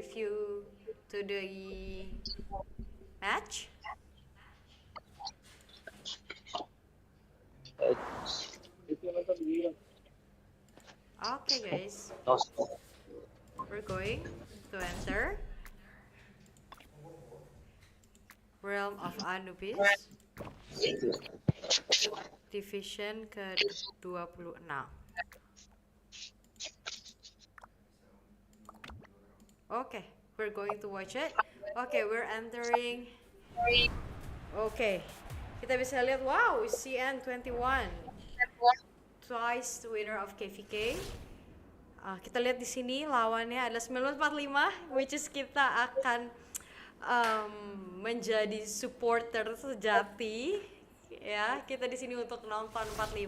review to the match? Okay, guys, we're going to enter Realm of Anubis Division ke-26. Okay, we're going to watch it. Okay, we're entering. Okay, kita bisa lihat, wow, CN21 twice the winner of KVK. Kita lihat di sini lawannya adalah 1945, which is kita akan menjadi supporter sejati. Ya, kita di sini untuk nonton 45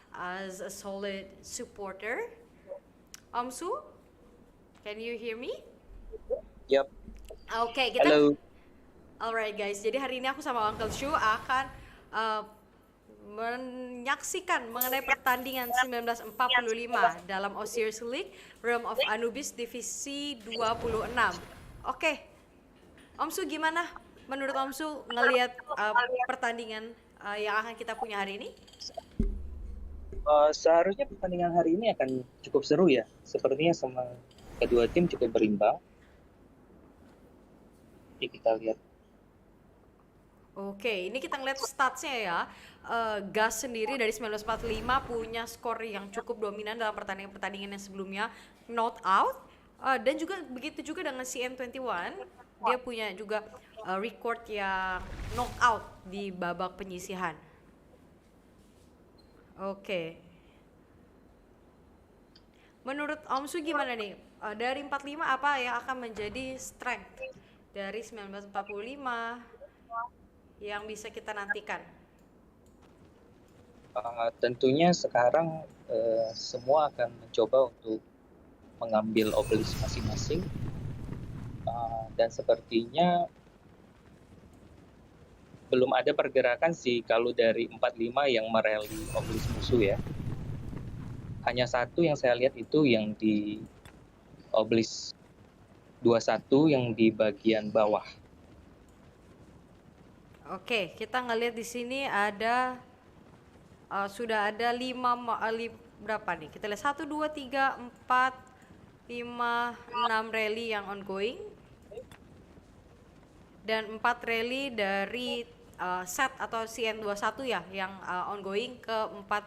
as a solid supporter. Su, can you hear me? Yep. Oke, kita. Halo. Alright guys, jadi hari ini aku sama Uncle Shu akan menyaksikan mengenai pertandingan 1945 dalam Osiris League Realm of Anubis Divisi 26. Oke, Om Su gimana? Menurut Om Su ngelihat pertandingan yang akan kita punya hari ini? Seharusnya pertandingan hari ini akan cukup seru ya. Sepertinya sama kedua tim cukup berimbang. Jadi kita lihat. Oke, ini kita ngeliat statsnya ya. Gas sendiri dari 1945 punya skor yang cukup dominan dalam pertandingan-pertandingan yang sebelumnya, not out. Dan juga begitu juga dengan CN21, dia punya juga record yang knockout di babak penyisihan. Oke. Menurut Om Su gimana nih? Dari 45 apa yang akan menjadi strength dari 1945 yang bisa kita nantikan? Tentunya sekarang semua akan mencoba untuk mengambil obelisk masing-masing. Dan sepertinya belum ada pergerakan sih kalau dari 45 yang merally obelisk musuh ya. Hanya satu yang saya lihat itu yang di obelisk 21 yang di bagian bawah. Oke, kita ngelihat di sini ada sudah ada 5 berapa nih? Kita lihat 1 2 3 4 5 6 rally yang ongoing. Dan 4 rally dari set atau CN21 ya yang ongoing ke 4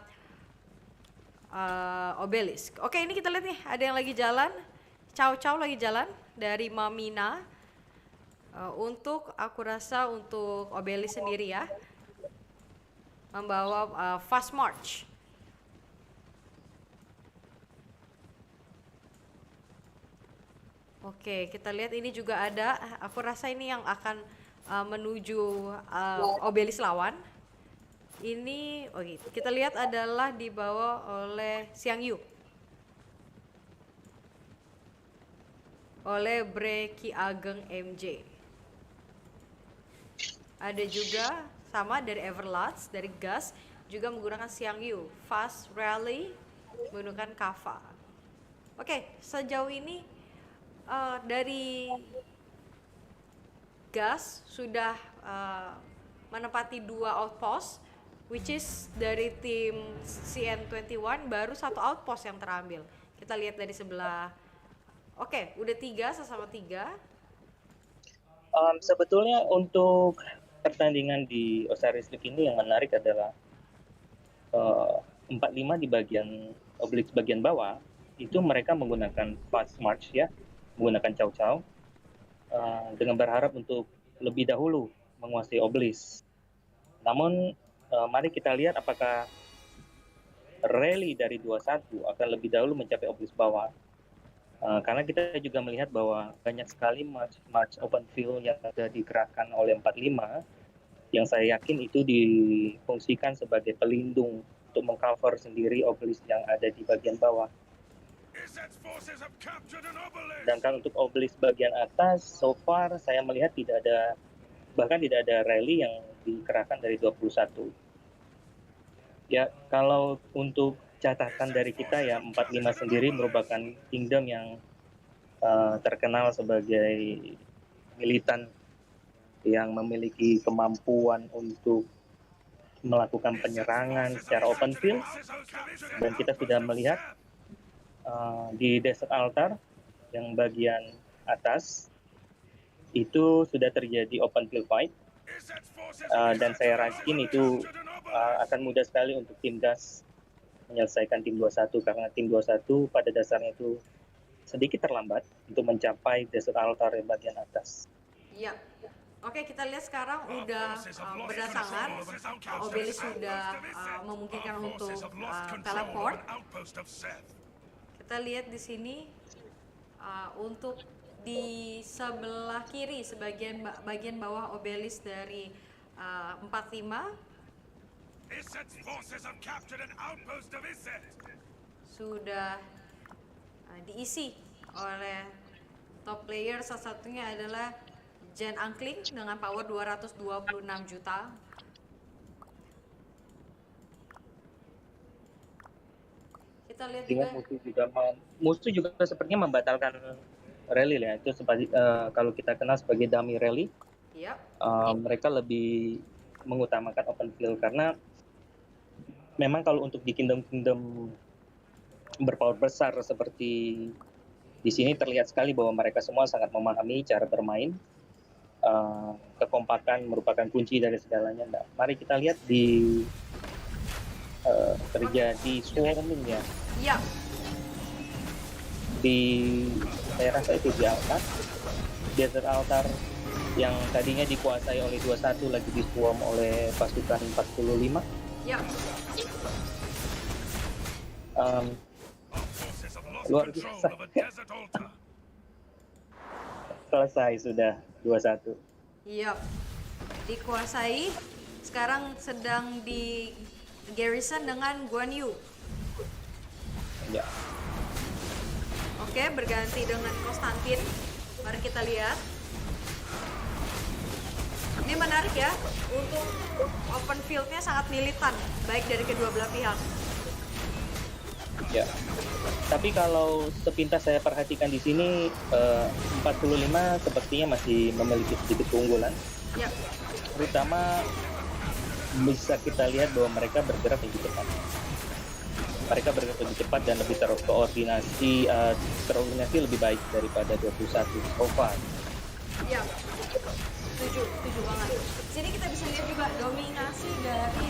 obelisk. Oke, ini kita lihat nih ada yang lagi jalan. Chow lagi jalan dari Mamina. Untuk aku rasa untuk obelisk sendiri ya, membawa fast march. Oke, kita lihat ini juga ada. Aku rasa ini yang akan menuju obelisk lawan. Ini, oke, kita lihat adalah dibawa oleh Xiang Yu, oleh Breki Ageng MJ. Ada juga sama dari Everlast, dari Gas, juga menggunakan Xiang Yu, Fast Rally menggunakan Kava. Oke, sejauh ini dari Gas sudah menempati 2 outpost, which is dari tim CN21 baru 1 outpost yang terambil. Kita lihat dari sebelah. Oke, udah 3, sesama 3. Sebetulnya untuk pertandingan di Osiris League ini yang menarik adalah 45 di bagian obelisk bagian bawah itu mereka menggunakan fast march ya, menggunakan Chow dengan berharap untuk lebih dahulu menguasai obelisk. Namun mari kita lihat apakah rally dari 21 akan lebih dahulu mencapai obelisk bawah. Karena kita juga melihat bahwa banyak sekali march open field yang ada digerakkan oleh 45 yang saya yakin itu difungsikan sebagai pelindung untuk mengcover sendiri obelisk yang ada di bagian bawah. Sedangkan untuk obelisk bagian atas, so far saya melihat bahkan tidak ada rally yang dikerahkan dari 21. Ya, kalau untuk catatan dari kita ya 45 sendiri merupakan kingdom yang terkenal sebagai militan yang memiliki kemampuan untuk melakukan penyerangan secara open field, dan kita sudah melihat di Desert Altar yang bagian atas itu sudah terjadi open field fight, dan saya yakin itu akan mudah sekali untuk tim DAS menyelesaikan tim 21, karena tim 21 pada dasarnya itu sedikit terlambat untuk mencapai Desert Altar yang bagian atas. Iya. Oke, kita lihat sekarang udah berdatangan. Obelisk sudah memungkinkan untuk teleport. Kita lihat di sini untuk di sebelah kiri bagian bawah Obelisk dari 45 sudah diisi oleh top player. Salah satunya adalah Jen Angkling dengan power 226 juta. Kita lihat juga musuh juga sepertinya membatalkan rally ya. Itu seperti kalau kita kenal sebagai dummy rally. Yep. Mereka lebih mengutamakan open field, karena memang kalau untuk di kingdom berpower besar seperti di sini terlihat sekali bahwa mereka semua sangat memahami cara bermain. Kekompakan merupakan kunci dari segalanya. Nah, mari kita lihat di terjadi swarming ya. Iya. Saya rasa itu di altar, Desert Altar yang tadinya dikuasai oleh 21 lagi di swarm oleh pasukan 45. Iya. Luar biasa. Selesai sudah 21. Iya. Dikuasai. Sekarang sedang di garrison dengan Guan Yu. Ya. Oke, berganti dengan Konstantin. Mari kita lihat. Ini menarik ya, untuk open field-nya sangat militan, baik dari kedua belah pihak. Ya. Tapi kalau sepintas saya perhatikan di sini 45 sepertinya masih memiliki sedikit keunggulan. Ya. Terutama bisa kita lihat bahwa mereka bergerak lebih cepat. Mereka bergerak lebih cepat dan lebih terkoordinasi lebih baik daripada 21 so far. Ya, setuju banget. Sini kita bisa lihat juga dominasi dari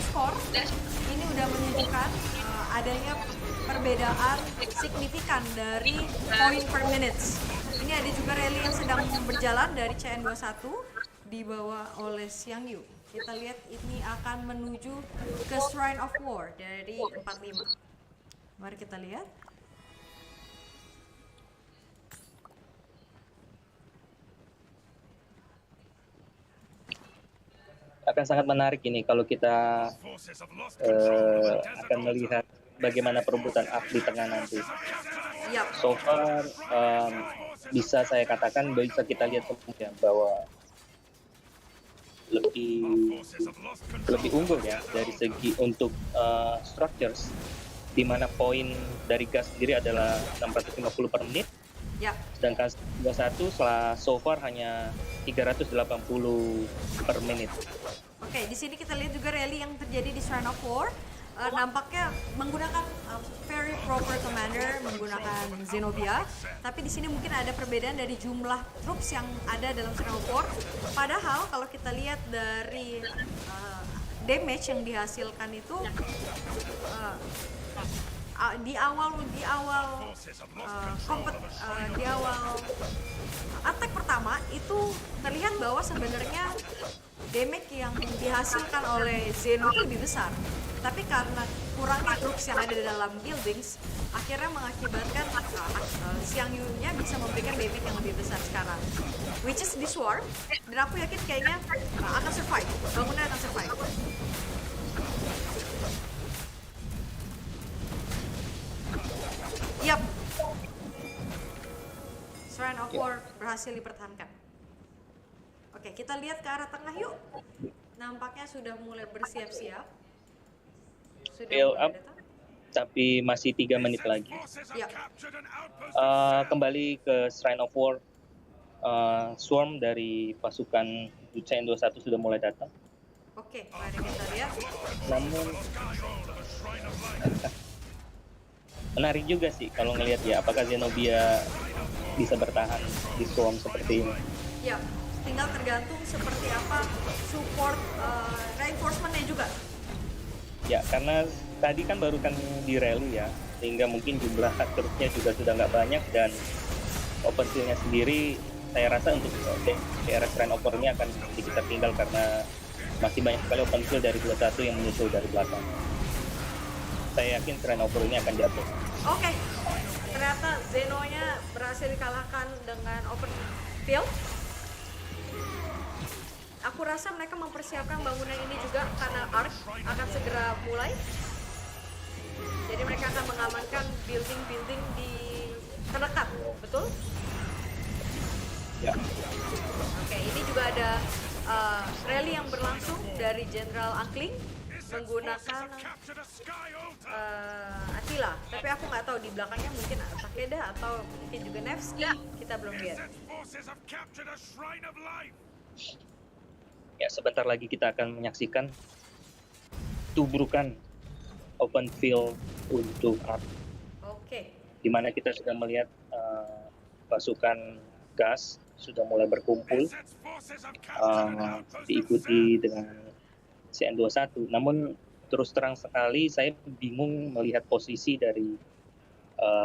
skor. Ini udah menunjukkan adanya perbedaan signifikan dari poin per minutes. Ini ada juga rally yang sedang berjalan dari CN21 dibawa oleh Xiang Yu. Kita lihat ini akan menuju ke Shrine of War dari 45. Mari kita lihat. Akan sangat menarik ini kalau kita akan melihat bagaimana perebutan up di tengah nanti. Yep. So far bisa saya katakan, bisa kita lihat ya, bahwa lebih unggul ya dari segi untuk structures, di mana poin dari gas sendiri adalah 650 per menit. Ya. Sedangkan 21 setelah so far hanya 380 per menit. Oke, di sini kita lihat juga rally yang terjadi di Shrine of War. Nampaknya menggunakan very proper commander, menggunakan Zenobia. Tapi di sini mungkin ada perbedaan dari jumlah troops yang ada dalam Shrine of War. Padahal kalau kita lihat dari damage yang dihasilkan itu di awal attack pertama itu terlihat bahwa sebenarnya damage yang dihasilkan oleh Zeno itu lebih besar, tapi karena kurangnya troops yang ada di dalam buildings akhirnya mengakibatkan Xiang Yu-nya bisa memberikan damage yang lebih besar sekarang, which is di swarm, dan aku yakin kayaknya akan survive, bangunan akan survive. Yap. Shrine of War berhasil dipertahankan. Oke, kita lihat ke arah tengah yuk. Nampaknya sudah mulai bersiap-siap. Sudah Build mulai up. datang. tapi masih 3 menit lagi. Ya. Kembali ke Shrine of War, swarm dari pasukan CN21 sudah mulai datang. Oke, mari kita lihat. Namun menarik juga sih kalau ngelihat ya, apakah Zenobia bisa bertahan di swarm seperti ini. Ya, tinggal tergantung seperti apa support reinforcement-nya juga. Ya, karena tadi kan baru kan di rally ya, sehingga mungkin jumlah trupnya juga sudah nggak banyak, dan open field-nya sendiri saya rasa untuk daerah Shrine of War ini akan sedikit tertinggal karena masih banyak sekali open field dari 21 yang menyusul dari belakang. Saya yakin Shrine of War ini akan jatuh. Oke, ternyata Zeno-nya berhasil dikalahkan dengan open field. Aku rasa mereka mempersiapkan bangunan ini juga karena Ark akan segera mulai. Jadi mereka akan mengamankan building-building di terdekat, betul? Ya. Oke, ini juga ada rally yang berlangsung dari Jenderal Angkling menggunakan Attila. Tapi aku nggak tahu di belakangnya mungkin Takeda atau mungkin juga Nevsky. Kita belum lihat. Ya, sebentar lagi kita akan menyaksikan tubrukan open field untuk Ark, Oke. di mana kita sudah melihat pasukan gas sudah mulai berkumpul, diikuti dengan CN21. Namun terus terang sekali saya bingung melihat posisi dari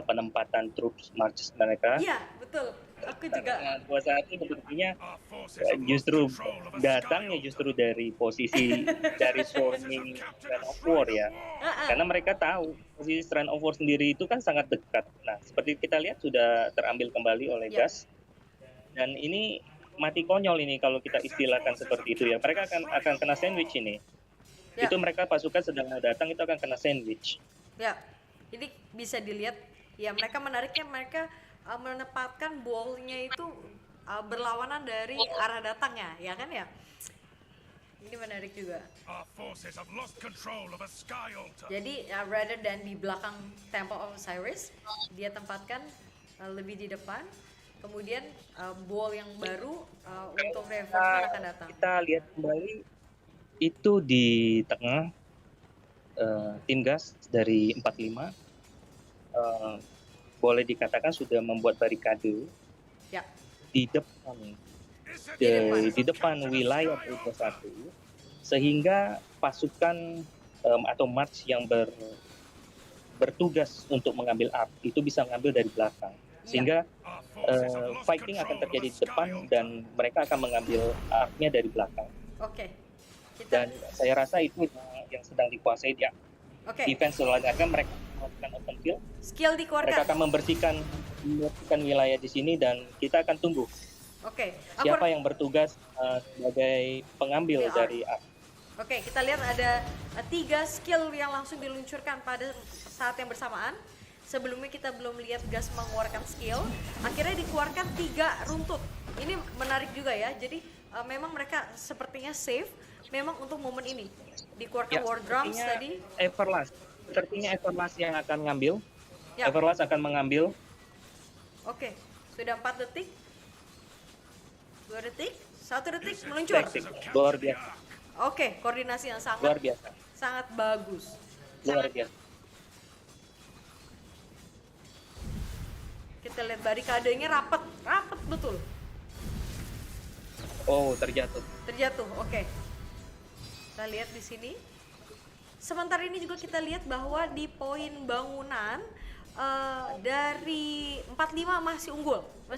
penempatan troops marches mereka. Iya, betul. Aku juga. 21 sepertinya justru datangnya justru dari posisi dari swarming Shrine of War ya. Karena mereka tahu posisi Shrine of War sendiri itu kan sangat dekat. Nah, seperti kita lihat sudah terambil kembali oleh Ya. gas. Dan ini mati konyol ini kalau kita istilahkan seperti itu ya. Mereka akan kena sandwich ini. Ya. Itu mereka pasukan sedang mau datang itu akan kena sandwich. Ya, ini bisa dilihat. Ya, mereka menariknya, mereka menempatkan ball-nya itu berlawanan dari arah datangnya, ya kan ya? Ini menarik juga. Jadi, rather than di belakang Temple of Osiris, dia tempatkan lebih di depan. Kemudian ball yang baru untuk reinforcement akan datang. Kita lihat kembali itu di tengah tim gas dari 45 boleh dikatakan sudah membuat barikade Ya, di depan wilayah 21, sehingga pasukan atau march yang bertugas untuk mengambil Ark itu bisa mengambil dari belakang, sehingga fighting akan terjadi di depan dan mereka akan mengambil Arknya dari belakang. oke. Dan saya rasa itu yang sedang dikuasai dia. Oke. Defense selanjutnya mereka melakukan open field. Skill Mereka dikeluarkan. akan membersihkan wilayah di sini dan kita akan tunggu Oke. siapa yang bertugas sebagai pengambil Ya, dari Ark. Oke, kita lihat ada 3 skill yang langsung diluncurkan pada saat yang bersamaan. Sebelumnya kita belum lihat gas mengeluarkan skill. Akhirnya dikeluarkan 3 runtut. Ini menarik juga ya. Jadi memang mereka sepertinya safe. Memang untuk momen ini dikeluarkan war drums tadi. Everlast. Sepertinya Everlast yang akan ngambil. Ya. Everlast akan mengambil. Oke, sudah 4 detik. 2 detik, 1 detik meluncur. Luar biasa. Oke, koordinasi yang Luar biasa. sangat bagus. Luar biasa. Kita lihat barikadenya rapet betul. Oh, terjatuh. Terjatuh, oke. Kita lihat di sini. Sementara ini juga kita lihat bahwa di poin bangunan dari 45 masih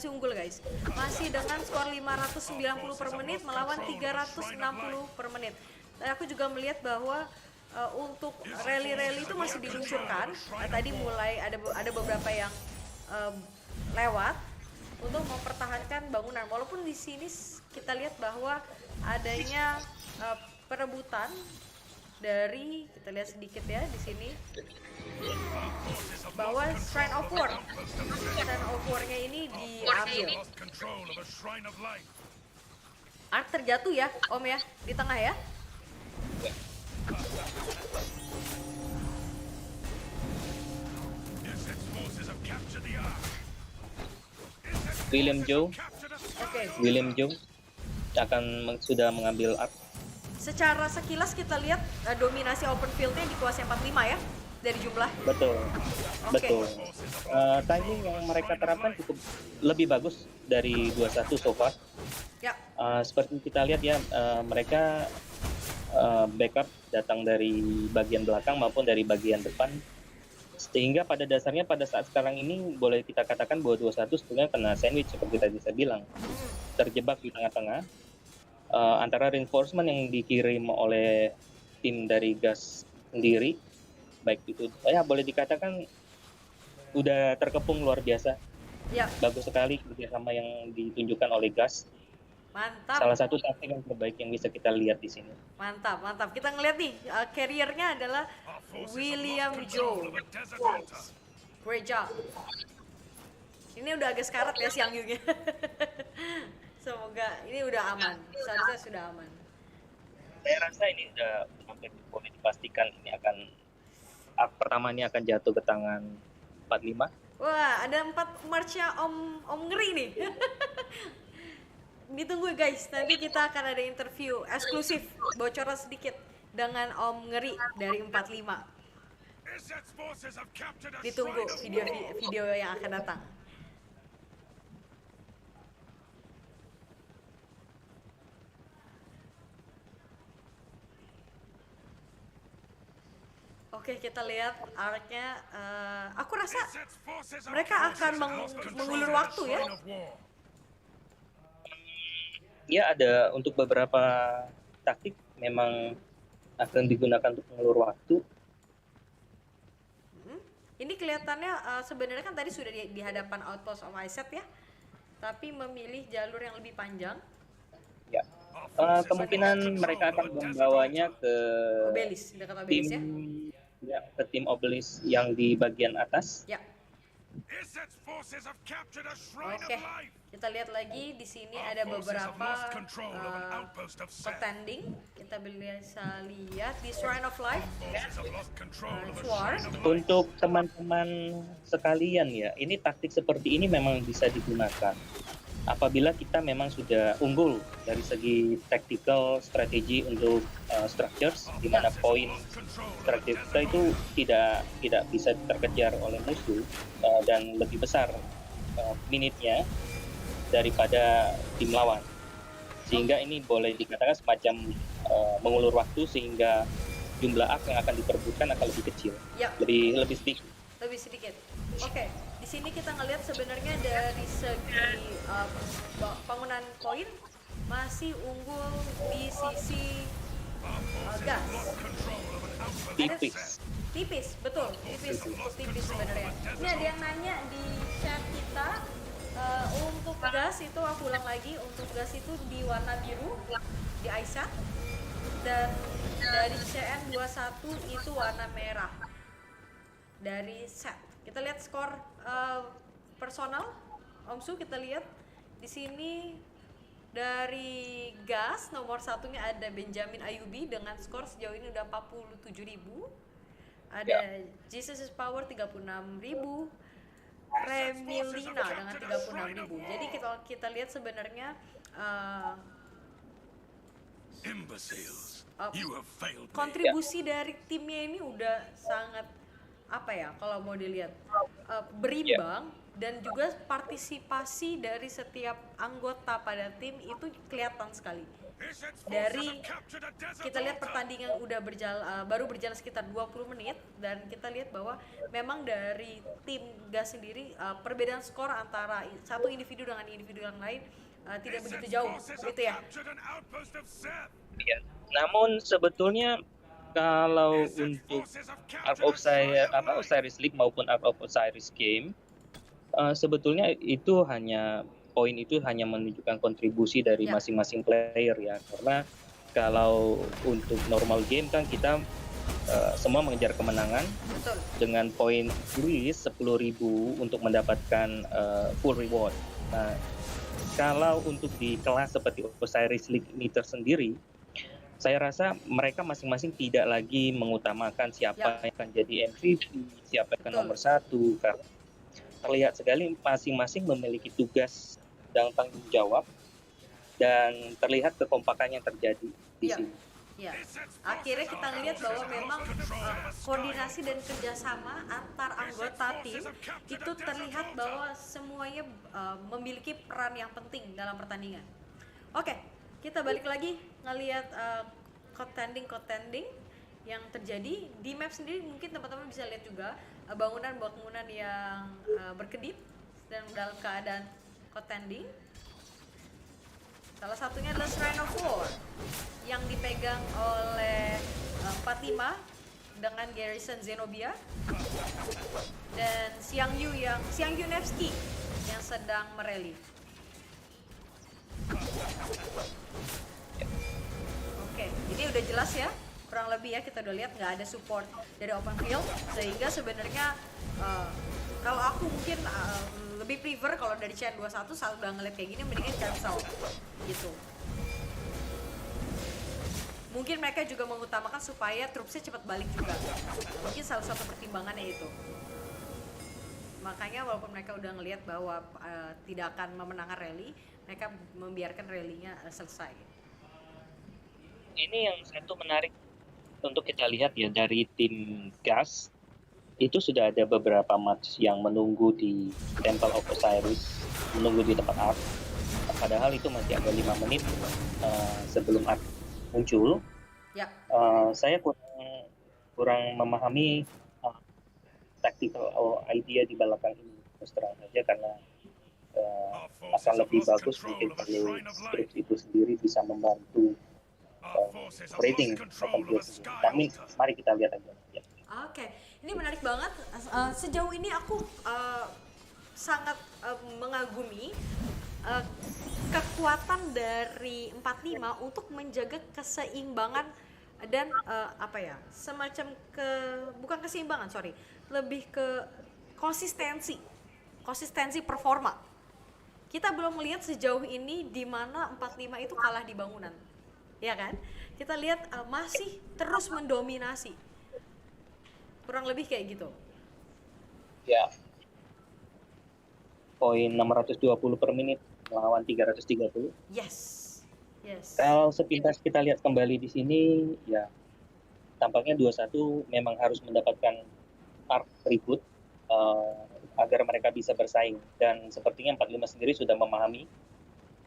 unggul guys. Masih dengan skor 590 per menit melawan 360 per menit. Dan aku juga melihat bahwa untuk rally-rally itu masih diluncurkan. Tadi mulai ada beberapa yang lewat untuk mempertahankan bangunan. Walaupun di sini kita lihat bahwa adanya perebutan dari, kita lihat sedikit ya di sini, bahwa Shrine of War-nya ini diambil. Ark terjatuh ya, Om ya, di tengah ya. William Joe Oke. sudah mengambil arc. Secara sekilas kita lihat dominasi open fieldnya dikuasai 45 ya dari jumlah. Betul, Oke. betul. Timing yang mereka terapkan cukup lebih bagus dari 21 so far. Ya. Seperti kita lihat ya, mereka backup datang dari bagian belakang maupun dari bagian depan. Sehingga pada dasarnya pada saat sekarang ini boleh kita katakan bahwa 21 sebetulnya kena sandwich seperti tadi saya bilang. Terjebak di tengah-tengah antara reinforcement yang dikirim oleh tim dari gas sendiri, baik itu ya boleh dikatakan udah terkepung luar biasa. Ya, Bagus sekali kerjasama yang ditunjukkan oleh gas. mantap. Salah satu taktik yang terbaik yang bisa kita lihat di sini. Mantap, mantap. Kita ngeliat nih, carrier-nya adalah William Joe. Great job. Ini udah agak sekarat ya siang Yunya. Semoga ini udah aman. Seharusnya sudah aman. Saya rasa ini udah hampir boleh dipastikan ini akan pertama ini akan jatuh ke tangan 45. Wah, ada 4 march-nya Om Ngeri nih. Ditunggu guys, nanti kita akan ada interview eksklusif, bocoran sedikit dengan Om Ngeri dari 45. Ditunggu video yang akan datang. Oke, kita lihat arc-nya. Aku rasa mereka akan mengulur waktu ya. Ya, ada untuk beberapa taktik memang akan digunakan untuk mengulur waktu. Ini kelihatannya sebenarnya kan tadi sudah di hadapan Outpost of Iset ya, tapi memilih jalur yang lebih panjang. Ya, kemungkinan mereka akan membawanya ke Obelis, dekat Obelis ya. Ya, ke tim Obelis yang di bagian atas. Ya. Oke, kita lihat lagi di sini ada beberapa pretending. Kita bisa lihat di Shrine of Life, Sword. Untuk teman-teman sekalian ya, ini taktik seperti ini memang bisa digunakan apabila kita memang sudah unggul dari segi tactical strategi untuk structures, di mana poin strategi kita itu tidak bisa terkejar oleh musuh dan lebih besar minitnya daripada tim lawan, sehingga ini boleh dikatakan semacam mengulur waktu sehingga jumlah arc yang akan diperbutkan akan lebih kecil, Ya. lebih sedikit. Lebih sedikit. Oke, di sini kita ngelihat sebenarnya dari segi bangunan poin masih unggul di sisi gas. Tipis, betul. Tipis sebenarnya. Ini ada yang nanya di chat kita untuk gas itu, aku ulang lagi, untuk gas itu di warna biru di Aisyah, dan dari CN21 itu warna merah dari set. Kita lihat skor personal Om Su, kita lihat di sini dari gas nomor satunya ada Benjamin Ayubi dengan skor sejauh ini udah 47.000. Ada Jesus is Power 36.000, Remilina dengan 36.000. Jadi kita lihat sebenarnya kontribusi dari timnya ini udah sangat apa ya, kalau mau dilihat berimbang, dan juga partisipasi dari setiap anggota pada tim itu kelihatan sekali. Dari kita lihat pertandingan udah baru berjalan sekitar 20 menit, dan kita lihat bahwa memang dari tim gas sendiri perbedaan skor antara satu individu dengan individu yang lain tidak begitu jauh, gitu ya. Ya. Namun sebetulnya kalau untuk Ark of Osiris League maupun Ark of Osiris Game, sebetulnya itu poin itu hanya menunjukkan kontribusi dari masing-masing player ya, karena kalau untuk normal game kan kita semua mengejar kemenangan. Betul. Dengan poin rilis 10.000 untuk mendapatkan full reward. Nah, kalau untuk di kelas seperti Osiris League ini tersendiri, saya rasa mereka masing-masing tidak lagi mengutamakan siapa yang akan jadi MVP, siapa yang akan nomor 1, karena terlihat sekali masing-masing memiliki tugas dan tanggung jawab, dan terlihat kekompakan yang terjadi di Iya. sini. Ya, akhirnya kita lihat bahwa memang koordinasi dan kerjasama antar anggota tim itu terlihat bahwa semuanya memiliki peran yang penting dalam pertandingan. Oke, kita balik lagi ngelihat contending yang terjadi di map sendiri. Mungkin teman-teman bisa lihat juga bangunan-bangunan yang berkedip dan dalam keadaan contending. Salah satunya adalah Shrine of War yang dipegang oleh 45 dengan garrison Zenobia, dan Xiang Yu Nevsky yang sedang merally. Oke, ini udah jelas ya, kurang lebih ya, kita udah lihat nggak ada support dari open field, sehingga sebenarnya kalau aku mungkin lebih prefer kalau dari CN21 saat udah ngeliat kayak gini mendingan cancel gitu. Mungkin mereka juga mengutamakan supaya trupsnya cepat balik juga. Mungkin salah satu pertimbangannya itu. Makanya walaupun mereka udah ngelihat bahwa tidak akan memenangkan rally, mereka membiarkan rallynya selesai. Ini yang satu menarik untuk kita lihat ya, dari tim Gas itu sudah ada beberapa match yang menunggu di Temple of Osiris, menunggu di tempat Ark. Padahal itu masih ada 5 menit sebelum Ark muncul. Ya. Saya kurang memahami tactical idea di belakang ini, terus terang saja, karena akan lebih bagus mungkin kalau script itu sendiri bisa membantu rating open field sendiri. Tapi mari kita lihat aja. Ya. Oke, ini menarik banget. Sejauh ini aku sangat mengagumi kekuatan dari 45 untuk menjaga keseimbangan dan semacam bukan keseimbangan, lebih ke konsistensi performa. Kita belum melihat sejauh ini di mana 45 itu kalah di bangunan, ya kan? Kita lihat masih terus mendominasi, kurang lebih kayak gitu. Ya, poin 620 per menit melawan 330. Yes. Kalau sepintas kita lihat kembali di sini, ya tampaknya 21 memang harus mendapatkan Ark reboot agar mereka bisa bersaing, dan sepertinya 45 sendiri sudah memahami,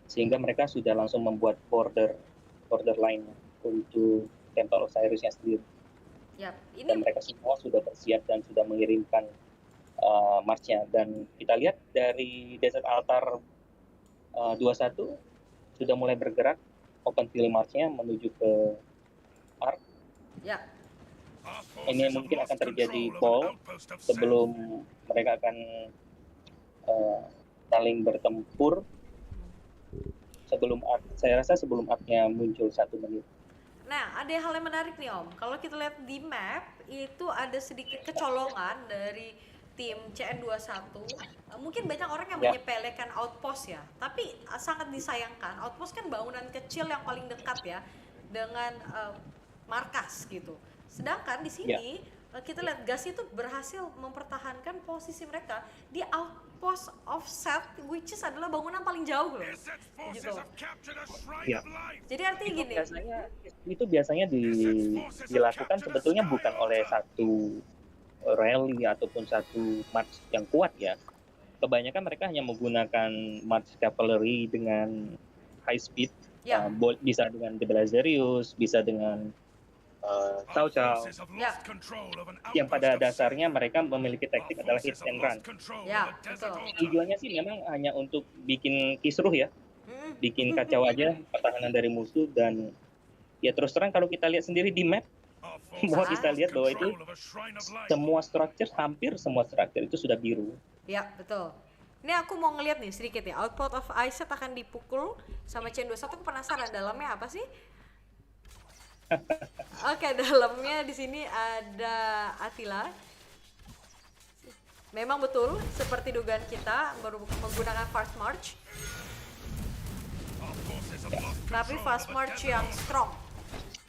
sehingga mereka sudah langsung membuat border line untuk Temple Osirisnya sendiri. Yap, ini... Dan mereka semua sudah bersiap dan sudah mengirimkan marchnya, dan kita lihat dari Desert Altar 21 sudah mulai bergerak open field marchnya menuju ke Ark. Ya. Ini mungkin akan terjadi ball sebelum mereka akan saling bertempur sebelum Ark. Saya rasa sebelum Arknya muncul 1 menit. Nah, ada hal yang menarik nih Om. Kalau kita lihat di map, itu ada sedikit kecolongan dari tim CN21. Mungkin banyak orang yang menyepelekan outpost ya, tapi sangat disayangkan. Outpost kan bangunan kecil yang paling dekat ya dengan markas gitu. Sedangkan di sini kita lihat Gas itu berhasil mempertahankan posisi mereka di outpost offset, which is adalah bangunan paling jauh loh, gitu. Ya. Jadi artinya gini. Itu biasanya dilakukan sebetulnya bukan oleh satu rally ataupun satu march yang kuat ya. Kebanyakan mereka hanya menggunakan march cavalry dengan high speed, bisa dengan The Blazarius, bisa dengan Cao Cao, yang pada dasarnya mereka memiliki taktik adalah hit and run. Ya, betul. Tujuannya sih memang hanya untuk bikin kisruh ya, bikin kacau aja pertahanan dari musuh. Dan ya terus terang kalau kita lihat sendiri di map, mau kita lihat bahwa itu hampir semua structure itu sudah biru. Ya, betul. Ini aku mau ngeliat nih sedikit ya, Outpost of Iset akan dipukul sama CN21. Aku penasaran dalamnya apa sih? Oke, dalamnya di sini ada Attila. Memang betul seperti dugaan kita, menggunakan fast march. Tapi fast march yang strong.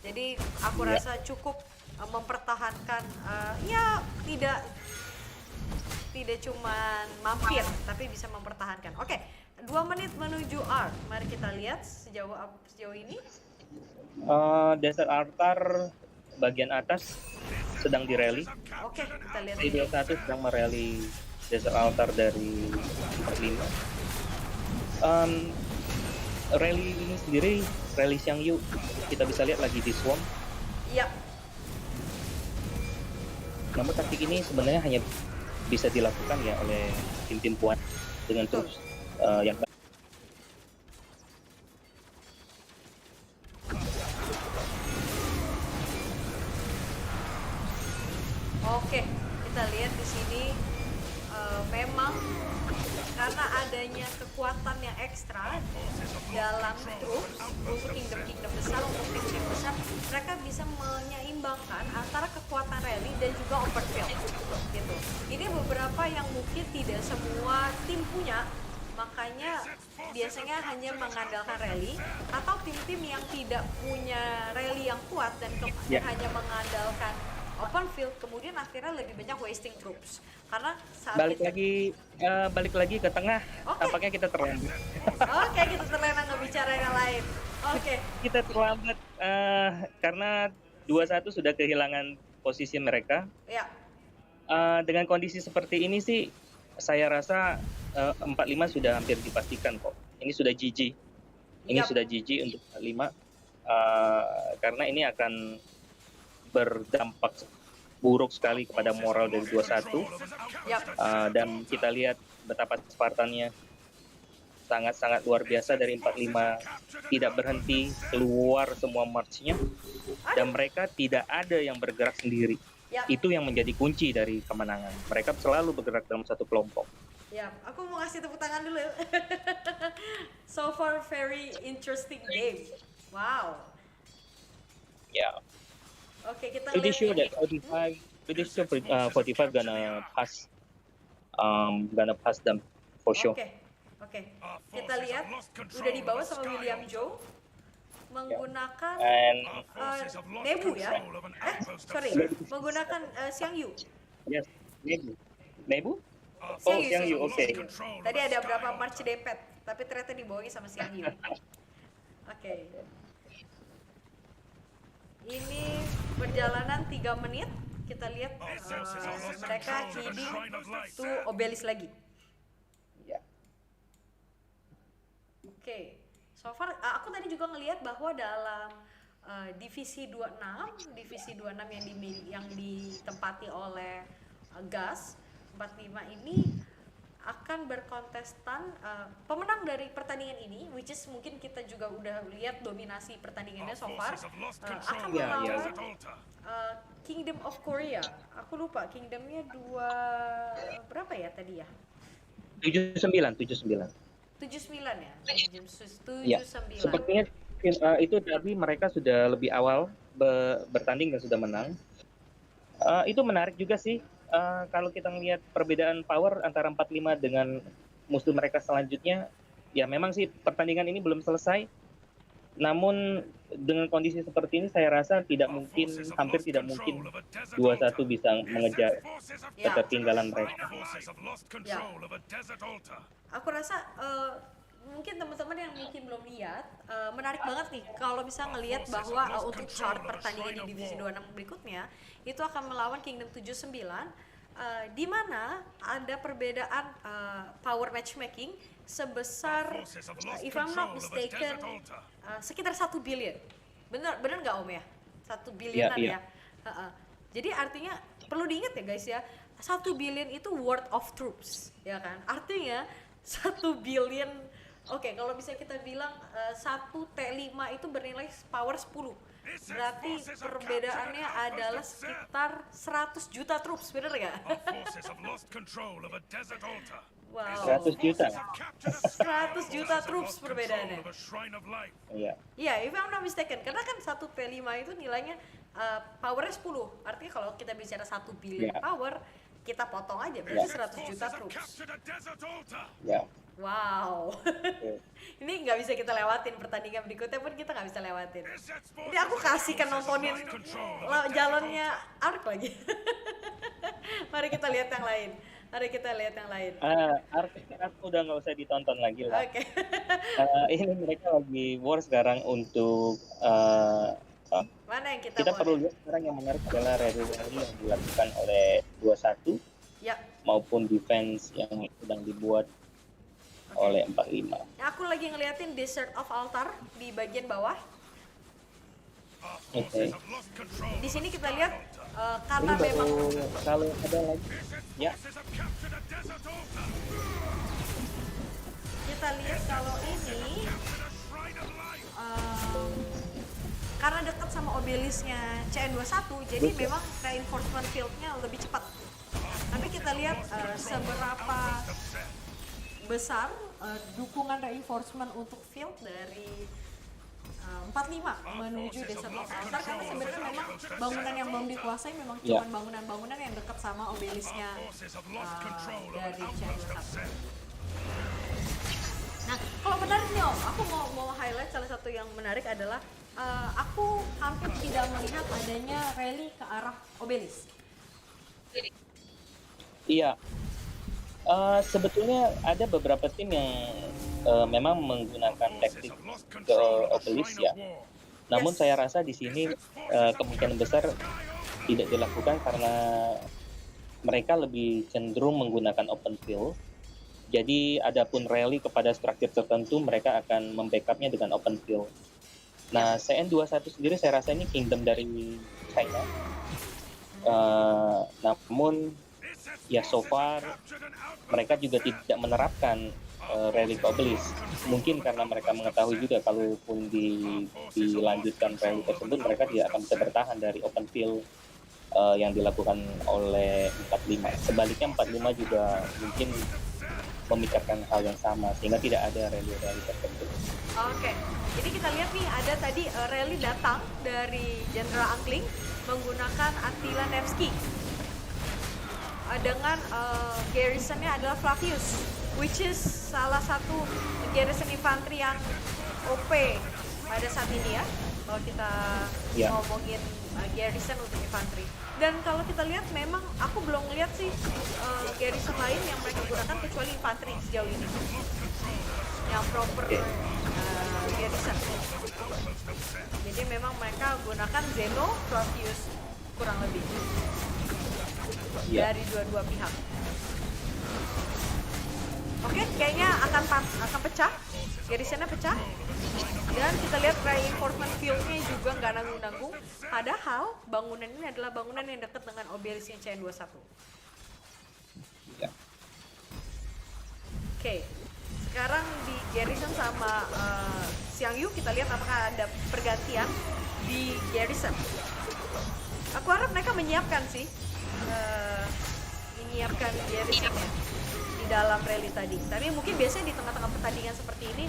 Jadi aku rasa cukup mempertahankan, tidak cuman mampir tapi bisa mempertahankan. Oke, 2 menit menuju R. Mari kita lihat sejauh ini. Desert Altar bagian atas sedang dirally. Oke, kita lihat ini. T21 sedang merally Desert Altar dari 45. Rally ini sendiri, rally Xiangyu, kita bisa lihat lagi di Swarm. Iya. Namun taktik ini sebenarnya hanya bisa dilakukan ya oleh tim-tim Puan dengan terus yang Oke, kita lihat di sini memang karena adanya kekuatan yang ekstra dalam troops untuk kingdom besar, untuk tim-tim besar, mereka bisa menyeimbangkan antara kekuatan rally dan juga open field gitu. Ini beberapa yang mungkin tidak semua tim punya, makanya biasanya hanya mengandalkan rally, atau tim-tim yang tidak punya rally yang kuat dan hanya mengandalkan open field, kemudian akhirnya lebih banyak wasting troops karena saat balik lagi ke tengah. Tampaknya kita terlambat. Oke, kita terlena ngebicara yang lain. Oke. Kita terlambat karena 21 sudah kehilangan posisi mereka. Ya. Dengan kondisi seperti ini sih saya rasa 45 sudah hampir dipastikan kok. Ini sudah GG. Ini sudah GG untuk 45 karena ini akan berdampak buruk sekali kepada moral dari 21. Dan kita lihat betapa Spartannya sangat-sangat luar biasa dari 45, tidak berhenti, keluar semua march-nya, dan mereka tidak ada yang bergerak sendiri. Itu yang menjadi kunci dari kemenangan. Mereka selalu bergerak dalam satu kelompok. Ya, aku mau kasih tepuk tangan dulu. So far very interesting game. Wow. Yeah. Oke, kita pretty lihat sure ini. that 45 gonna pass them for sure. Oke. Kita lihat udah dibawa sama William Zhou menggunakan Nebu ya. Menggunakan Xiangyu. Yes, Nebu? Xiangyu, oke. Tadi ada berapa march depet, tapi ternyata dibawain sama Xiangyu. Oke. Ini perjalanan 3 menit. Kita lihat mereka heading to Obelisk lagi. Oke. So far aku tadi juga ngelihat bahwa dalam divisi 26 yang ditempati oleh Gas 45 ini akan berkontestan pemenang dari pertandingan ini, which is mungkin kita juga udah lihat dominasi pertandingannya so far, akan melawan Kingdom of Korea. Aku lupa kingdomnya berapa ya tadi ya? 79 ya? 79. Ya, sepertinya itu tadi mereka sudah lebih awal bertanding dan sudah menang. Itu menarik juga sih. Kalau kita melihat perbedaan power antara 45 dengan musuh mereka selanjutnya, ya memang sih pertandingan ini belum selesai. Namun dengan kondisi seperti ini saya rasa hampir tidak mungkin 21 bisa mengejar ketertinggalan mereka. Ya. Aku rasa mungkin teman-teman yang mungkin belum lihat, menarik banget nih kalau bisa ngelihat bahwa untuk chart pertandingan di divisi 26 berikutnya itu akan melawan Kingdom 79, di mana ada perbedaan power matchmaking sebesar if I'm not mistaken sekitar 1 billion. Bener nggak Om ya? 1 billionan ya. Jadi artinya perlu diingat ya guys ya, 1 billion itu worth of troops, ya kan? Artinya 1 billion. Oke, kalau bisa kita bilang 1 T5 itu bernilai power 10. Berarti perbedaannya adalah sekitar 100 juta troops, bener nggak? Wow. 100 juta. 100 juta troops perbedaannya. Iya, if I'm not mistaken. Karena kan 1 T5 itu nilainya powernya 10. Artinya kalau kita bicara 1 billion power, kita potong aja berarti 100 juta troops. Wow. Ini nggak bisa kita lewatin, pertandingan berikutnya pun kita nggak bisa lewatin. Ini aku kasihkan nontonin jalannya Ark lagi. Mari kita lihat yang lain. Mari kita lihat yang lain. Artefak udah nggak usah ditonton lagi lah. Oke. Ini mereka lagi war sekarang untuk Mana yang kita kita mau perlu lihat? lihat sekarang yang menarik adalah rally yang dilakukan oleh 21 Ya, maupun defense yang sedang dibuat oleh 45. aku lagi ngeliatin Desert of Altar di bagian bawah. Oke. Di sini kita lihat Ini karena memang kalau ada lagi ya kita lihat kalau ini em, karena dekat sama obelisknya CN21, jadi Betul. memang reinforcement field-nya lebih cepat. Tapi kita lihat seberapa besar dukungan reinforcement untuk field dari 45 menuju Desert of Altar, karena sebenarnya memang bangunan yang belum dikuasai memang Ya. cuma bangunan-bangunan yang dekat sama obelisknya dari CN21. Nah, kalau menarik nih Om, aku mau highlight salah satu yang menarik adalah aku hampir tidak melihat adanya rally ke arah obelisk. iya. Sebetulnya ada beberapa tim yang memang menggunakan taktik ke obelisk ya. Namun Yes. saya rasa di sini kemungkinan besar tidak dilakukan karena mereka lebih cenderung menggunakan open field. Jadi adapun rally kepada struktur tertentu mereka akan membackupnya dengan open field. Nah, CN21 sendiri saya rasa ini kingdom dari China. Namun ya so far mereka juga tidak menerapkan rally ke obelisk. Mungkin karena mereka mengetahui juga kalaupun dilanjutkan rally tersebut mereka tidak akan bisa bertahan dari open field yang dilakukan oleh 45. Sebaliknya 45 juga mungkin memikirkan hal yang sama sehingga tidak ada rally-rally tertentu. Oke, jadi kita lihat nih ada tadi rally datang dari Jenderal Angkling menggunakan Attila Nevsky dengan garrisonnya adalah Flavius, which is salah satu garrison infanteri yang OP pada saat ini ya, kalau kita Ya. ngomongin garrison untuk infanteri. Dan kalau kita lihat memang aku belum lihat sih garrison lain yang mereka gunakan kecuali infanteri sejauh ini yang proper Oke. garrison. Jadi memang mereka gunakan Zeno, Flavius kurang lebih Ya. dari dua-dua pihak. Oke, kayaknya akan pecah, garrisonnya pecah. Dan kita lihat reinforcement field-nya juga nggak nanggung-nanggung. Padahal bangunan ini adalah bangunan yang dekat dengan obelisknya CN21. Ya. Oke, sekarang di garrison sama Xiang Yu kita lihat apakah ada pergantian di garrison. Aku harap mereka menyiapkan sih, menyiapkan garrisonnya di dalam rally tadi. Tapi mungkin biasanya di tengah-tengah pertandingan seperti ini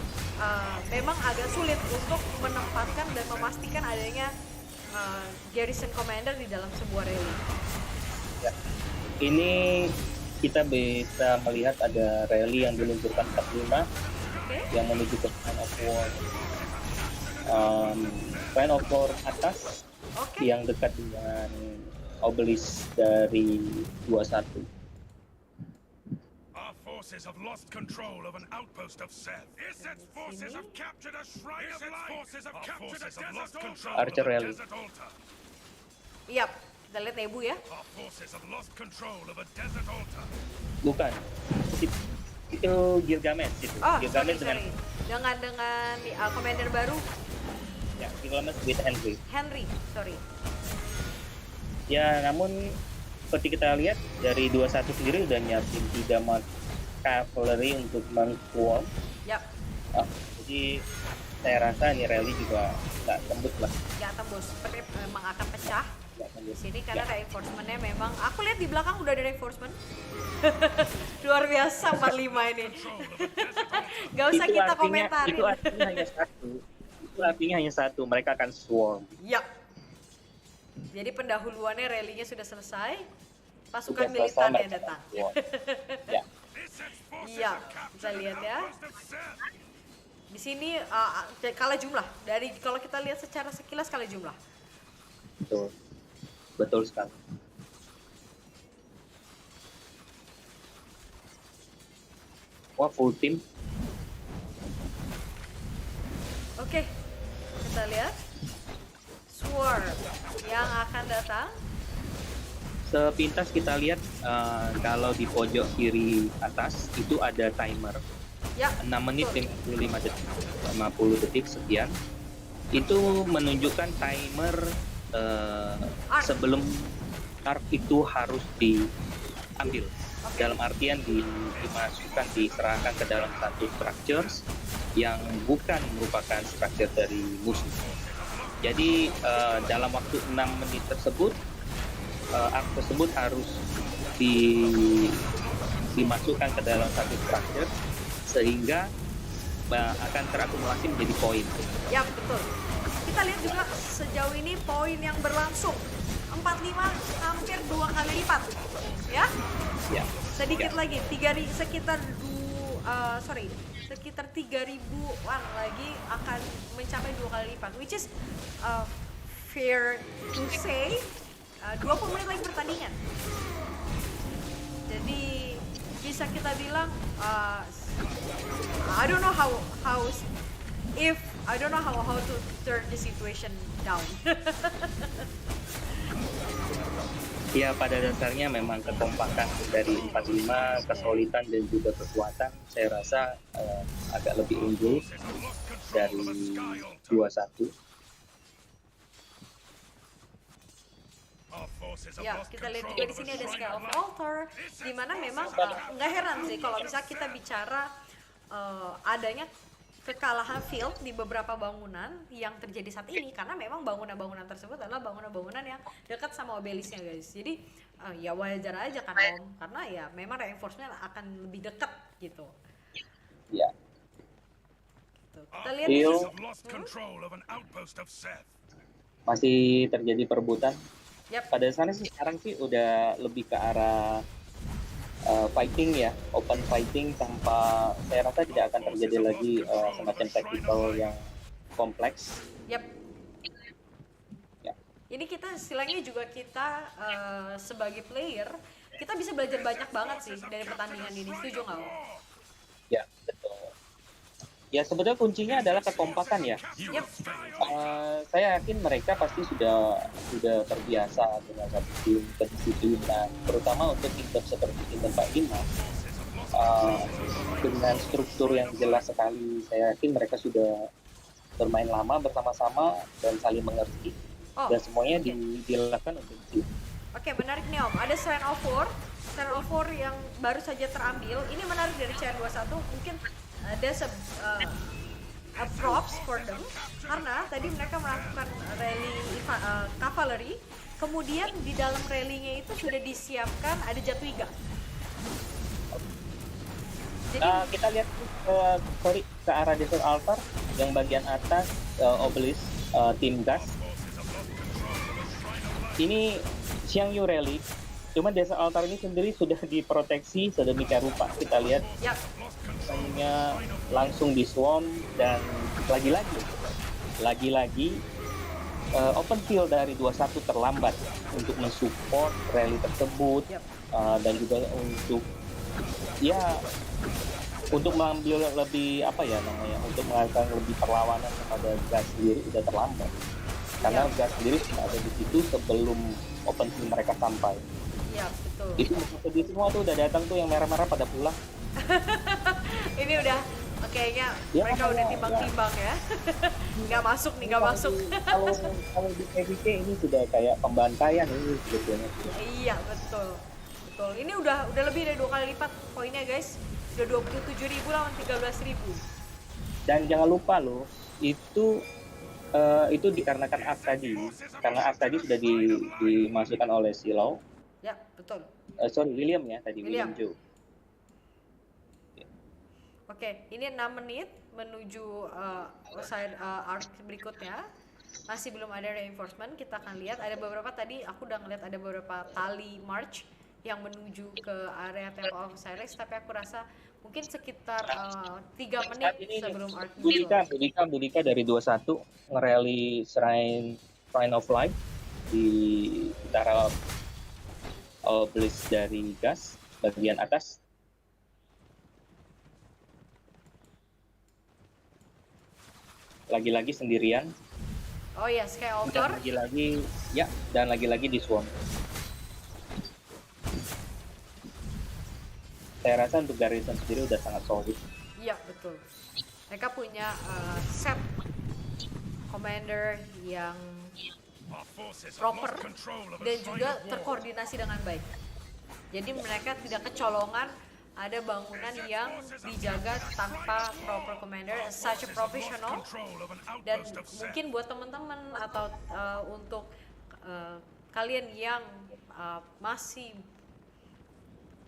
memang agak sulit untuk menempatkan dan memastikan adanya garrison commander di dalam sebuah rally. Ya. Ini kita bisa melihat ada rally yang diluncurkan 45 Oke, yang menuju ke Plan of War. Plan of War atas oke. yang dekat dengan obelisk dari 21. Our forces have lost control of an outpost of Seth. Isset's forces have captured a shrine of light. Forces have captured a desert altar. Archer rally. Desert altar. Yap, kita lihat ya Bu ya. Our forces have lost control of a desert altar. Bukan. Itu Gilgamesh itu. Oh, Gilgamesh sorry. Dengan commander baru ya, Gilgamesh with Henry. Henry, sorry. Ya, namun seperti kita lihat dari 21 sendiri udah nyiapin 3 mark cavalry untuk meng-swarm. Yap, Jadi saya rasa ini rally juga nggak tembus lah. nggak tembus. Seperti memang akan pecah Nggak di tembus. sini karena Ya. reinforcementnya memang. Aku lihat di belakang udah ada reinforcement. Luar biasa 45 ini. Gak usah kita komentarin. Itu artinya hanya satu. Itu artinya hanya satu. Mereka akan swarm. Yap. Jadi pendahuluannya rally-nya sudah selesai. Pasukan Sudah selesai, militarnya mereka datang. akan swarm. Ya. Isset's forces Iya, have kita captured lihat an ya. outpost of Seth. Di sini kalah jumlah. Dari kalau kita lihat secara sekilas kalah jumlah. Betul. Betul sekali. semua full tim. Oke, kita lihat Swarm yang akan datang. Sepintas kita lihat kalau di pojok kiri atas itu ada timer Ya, 6 menit betul. 55 detik 50 detik sekian. Itu menunjukkan timer Arc. sebelum arc itu harus diambil. Dalam artian dimasukkan, diserahkan ke dalam satu structures yang bukan merupakan structure dari musuh. Jadi dalam waktu 6 menit tersebut arc tersebut harus dimasukkan ke dalam satu structure sehingga akan terakumulasi menjadi poin. Ya, betul. Kita lihat juga sejauh ini poin yang berlangsung 45 hampir 2 kali lipat. Ya, Ya. sedikit lagi sekitar 3.000-an lagi akan mencapai 2 kali lipat, which is fair to say 20 menit lagi pertandingan. Jadi bisa kita bilang I don't know how to turn the situation down. Ya, pada dasarnya memang kekompakan dari 45, kesulitan dan juga kekuatan saya rasa agak lebih unggul dari 21. Ya, kita lihat juga di sini ada Scale of Altar, di mana memang nggak heran sih kalau bisa kita bicara adanya kekalahan field di beberapa bangunan yang terjadi saat ini, karena memang bangunan-bangunan tersebut adalah bangunan-bangunan yang dekat sama obelisnya, guys. Jadi ya wajar aja kan Om, karena ya memang reinforcement akan lebih dekat gitu. Ya. Gitu. Kita lihat Iya. Masih terjadi perebutan. Yap. Pada dasarnya sih sekarang sih udah lebih ke arah fighting ya, open fighting tanpa, saya rasa tidak akan terjadi lagi semacam tactical yang kompleks. Yap. Ya. Ini kita istilahnya juga kita sebagai player kita bisa belajar banyak banget sih dari pertandingan ini. Setuju nggak Om? Ya, betul. Ya, sebetulnya kuncinya adalah kekompakan ya. Yap. Saya yakin mereka pasti sudah terbiasa dengan satu tim, kedisiplinan, terutama untuk tim seperti tim Pak Ima. Dengan struktur yang jelas sekali, saya yakin mereka sudah bermain lama bersama-sama dan saling mengerti. Dan semuanya dilakukan untuk tim. Oke, menarik nih Om. Ada Shrine of War yang baru saja terambil. Ini menarik dari CN21. Mungkin ada a props for them karena tadi mereka melakukan rally cavalry, kemudian di dalam rallynya itu sudah disiapkan ada Jatwiga. Jadi kita lihat ke arah Desert Altar yang bagian atas obelisk tim gas. Ini Xiangyu Rally, cuma Desert Altar ini sendiri sudah diproteksi sedemikian rupa. Kita lihat semuanya langsung di swarm dan lagi-lagi open field dari 21 terlambat untuk mensupport rally tersebut. Dan juga untuk mengambil lebih untuk melakukan lebih perlawanan kepada gas sendiri sudah terlambat karena gas sendiri sudah ada di situ sebelum open field mereka sampai. Ya, betul. Itu semua tuh udah datang tuh yang merah-merah pada pulang. Ini udah kayaknya mereka udah timbang-timbang ya. nggak masuk. Kalau di PvP ini sudah kayak pembantaian ini sebetulnya. Iya, betul. Ini udah lebih dari 2 kali lipat poinnya, guys. Udah 27.000 lawan 13.000. Dan jangan lupa loh, itu dikarenakan ARC tadi. Karena ARC tadi sudah dimasukkan oleh Silau. Ya, betul. William ya tadi, William Joe. Oke, ini 6 menit menuju side arc berikutnya. Masih belum ada reinforcement. Kita akan lihat ada beberapa, tadi aku udah ngeliat ada beberapa tali march yang menuju ke area Temple of Osiris, tapi aku rasa mungkin sekitar 3 menit sebelum arc muncul. Budika dari 21 nge-rally Shrine of Life di utara obelisk dari gas bagian atas. lagi-lagi sendirian, Oh ya, dan Skywalker. lagi-lagi di Swarm. Saya rasa untuk Garrison sendiri udah sangat solid. Iya, betul. Mereka punya set commander yang Our forces have proper lost control of a dan shrine juga of war. terkoordinasi dengan baik. Jadi mereka tidak kecolongan, ada bangunan yang dijaga tanpa proper commander, such a professional. Control of an Dan outpost of Seth. mungkin buat teman-teman atau untuk kalian yang masih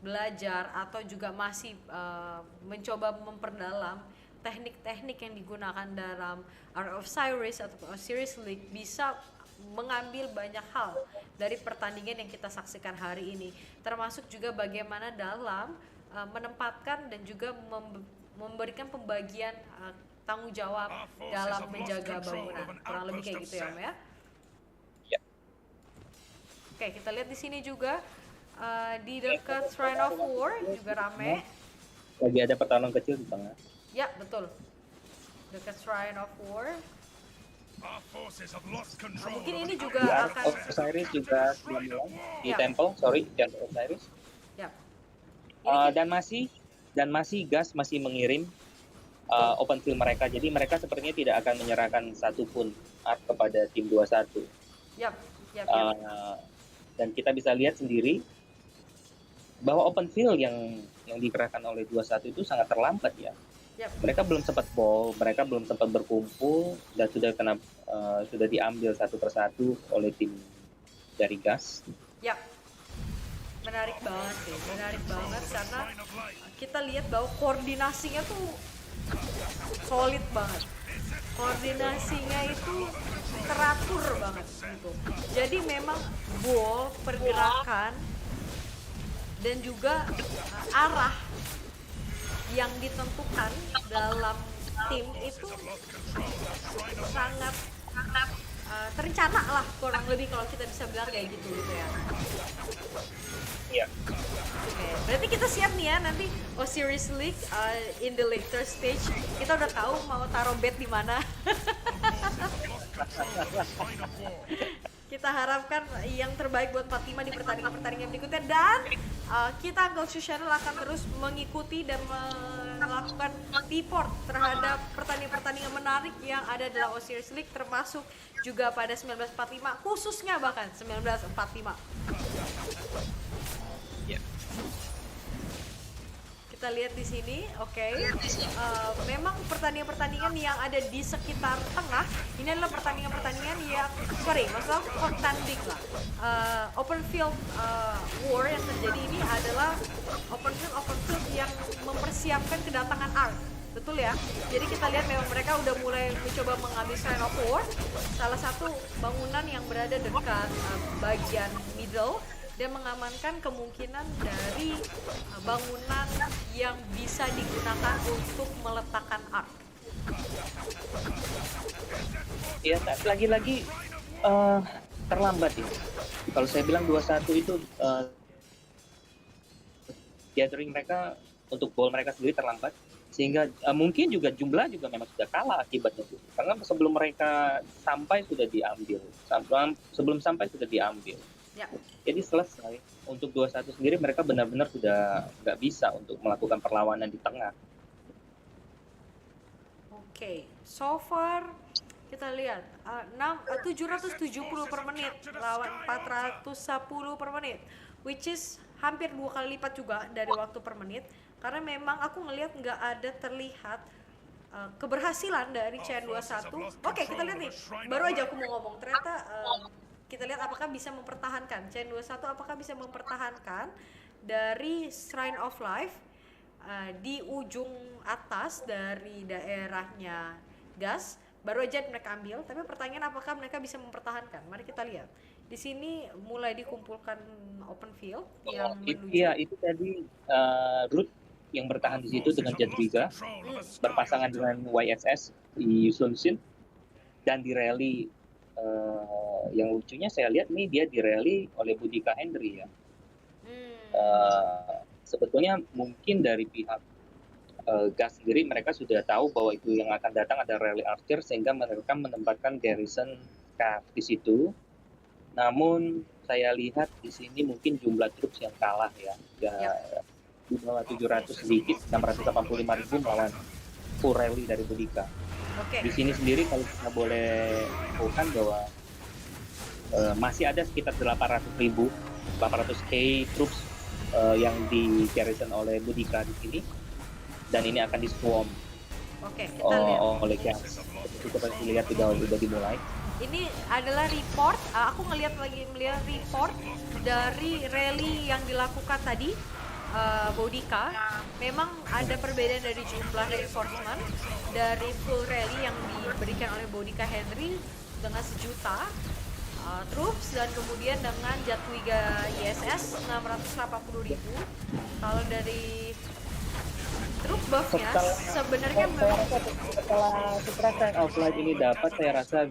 belajar atau juga masih mencoba memperdalam teknik-teknik yang digunakan dalam Art of Osiris atau Osiris League, bisa mengambil banyak hal dari pertandingan yang kita saksikan hari ini, termasuk juga bagaimana dalam menempatkan dan juga memberikan pembagian tanggung jawab dalam menjaga bangunan, kurang lebih kayak gitu ya Om ya. Ya. Oke, kita lihat di sini juga di dekat Shrine of War juga rame. Lagi ada pertarungan kecil di tengah. Ya, betul. Dekat Shrine of War. Our forces have lost control Mungkin of ini an juga Di akan Art of Osiris juga sudah mulai. Di Ya. Temple, di Art of Osiris. ya. Dan masih Gas masih mengirim open field mereka. Jadi mereka sepertinya tidak akan menyerahkan satupun art kepada tim 21. Yap. Dan kita bisa lihat sendiri bahwa open field yang dikerahkan oleh 21 itu sangat terlambat ya. Yap. Mereka belum sempat ball, mereka belum sempat berkumpul dan sudah diambil satu persatu oleh tim dari Gas. Yap. Menarik banget sih, menarik banget karena shrine of light. kita lihat bahwa koordinasinya tuh solid banget. Koordinasinya itu teratur banget gitu. Jadi memang ball, pergerakan dan juga arah yang ditentukan dalam tim itu sangat terencana lah, kurang lebih kalau kita bisa bilang kayak gitu ya. Iya. Oke, berarti kita siap nih ya nanti Osiris League in the later stage. Kita udah tahu mau taruh bet di mana. Kita harapkan yang terbaik buat Fatima di pertandingan-pertandingan berikutnya, dan kita Ghost Channel akan terus mengikuti dan melakukan report terhadap pertandingan-pertandingan menarik yang ada dalam Osiris League, termasuk juga pada 1945, khususnya bahkan 1945. Iya. Kita lihat di sini, oke. Memang pertandingan-pertandingan yang ada di sekitar tengah ini adalah pertandingan-pertandingan yang, maksudnya kontanding lah. Open field war yang terjadi ini adalah open field yang mempersiapkan kedatangan Ark. Betul ya? Jadi kita lihat memang mereka udah mulai mencoba mengambil Shrine of War, salah satu bangunan yang berada dekat bagian middle, dan mengamankan kemungkinan dari bangunan yang bisa digunakan untuk meletakkan ark. Ya, lagi-lagi terlambat ya. Kalau saya bilang 21 itu gathering mereka untuk ball mereka sendiri terlambat, sehingga mungkin juga jumlah juga memang sudah kalah akibatnya itu. Karena sebelum mereka sampai sudah diambil, sebelum sampai sudah diambil. Ya. Jadi selesai. Untuk 21 sendiri mereka benar-benar sudah nggak bisa untuk melakukan perlawanan di tengah. Oke, so far kita lihat 770 per menit lawan 410 per menit, which is hampir 2 kali lipat juga dari waktu per menit. Karena memang aku ngelihat nggak ada terlihat keberhasilan dari CN21. Oke, kita lihat nih, baru aja aku mau ngomong, ternyata kita lihat apakah bisa mempertahankan CN21, apakah bisa mempertahankan dari Shrine of Life di ujung atas dari daerahnya Gas. Baru aja mereka ambil, tapi pertanyaan apakah mereka bisa mempertahankan. Mari kita lihat. Di sini mulai dikumpulkan open field yang menuju. Iya, itu tadi Root yang bertahan di situ dengan Jadwiga, berpasangan dengan YSS di Yusunsin, dan di rally. Yang lucunya saya lihat nih dia dirally oleh Boudica Hendry ya. Sebetulnya mungkin dari pihak Gas sendiri mereka sudah tahu bahwa itu yang akan datang ada rally archer, sehingga mereka menempatkan garrison Cav di situ. Namun saya lihat di sini mungkin jumlah troops yang kalah ya, di bawah 700 sedikit, 685.000 melawan full rally dari Boudica. Di sini sendiri kalau kita boleh infokan bahwa masih ada sekitar 800K troops yang di garrison oleh Boudica di sini, dan ini akan di swarm kita lihat. oleh Cav. Seperti dilihat sudah dimulai. Ini adalah report, aku melihat report dari rally yang dilakukan tadi, Boudica. Memang ada perbedaan dari jumlah reinforcement dari full rally yang diberikan oleh Boudica Henry dengan 1.000.000 troops, dan kemudian dengan Jatwiga ISS 680.000. Kalau dari troop buff-nya sebenarnya setelah outline ini dapat, saya rasa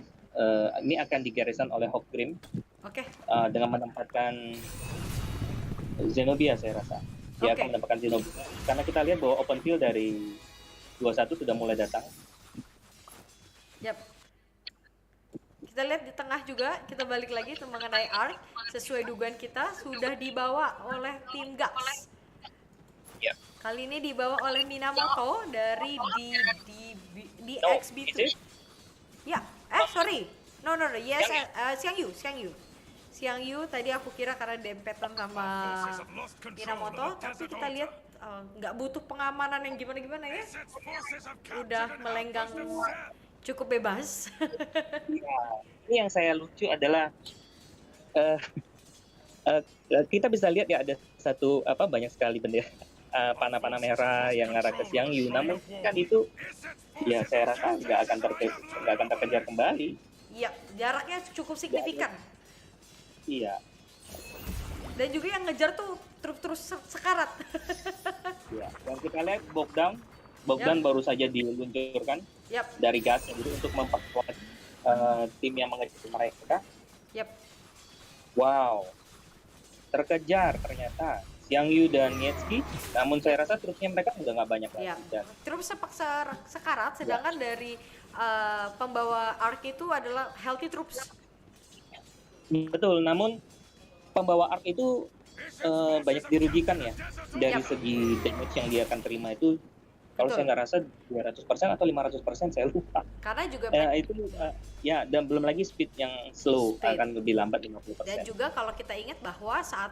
ini akan digarrison oleh Hawkgrim dengan menempatkan Zenobia. Saya rasa dia akan menempatkan Zenobia, karena kita lihat bahwa open field dari 21 sudah mulai datang. Kita lihat di tengah juga, kita balik lagi mengenai Ark. Sesuai dugaan kita sudah dibawa oleh tim Gas. Kali ini dibawa oleh Minamoto dari DXB2. Yes, Xiang Yu tadi aku kira karena dempetan sama Minamoto, tapi kita lihat nggak butuh pengamanan yang gimana ya, udah melenggang cukup bebas. Ini yang saya lucu adalah kita bisa lihat ya, ada banyak sekali bendera panah-panah merah yang ngarah ke Xiang Yu, namun kan itu ya saya rasa nggak akan terkejar kembali. Iya, jaraknya cukup signifikan. Iya. Dan juga yang ngejar tuh truk terus sekarat. Iya. Yang kita lihat Bogdan baru saja diluncurkan dari Gas untuk memperkuat tim yang mengejar mereka. Wow, terkejar ternyata Xiang Yu dan Nietski, namun saya rasa trupnya mereka udah nggak banyak lagi. Truk sekarat, sedangkan dari pembawa Ark itu adalah healthy troops. Betul, namun pembawa Ark itu banyak dirugikan ya, dari segi damage yang dia akan terima itu. Kalau saya nggak rasa 200% atau 500%, saya lupa. Karena juga dan belum lagi speed yang slow, akan lebih lambat 50%. Dan juga kalau kita ingat bahwa saat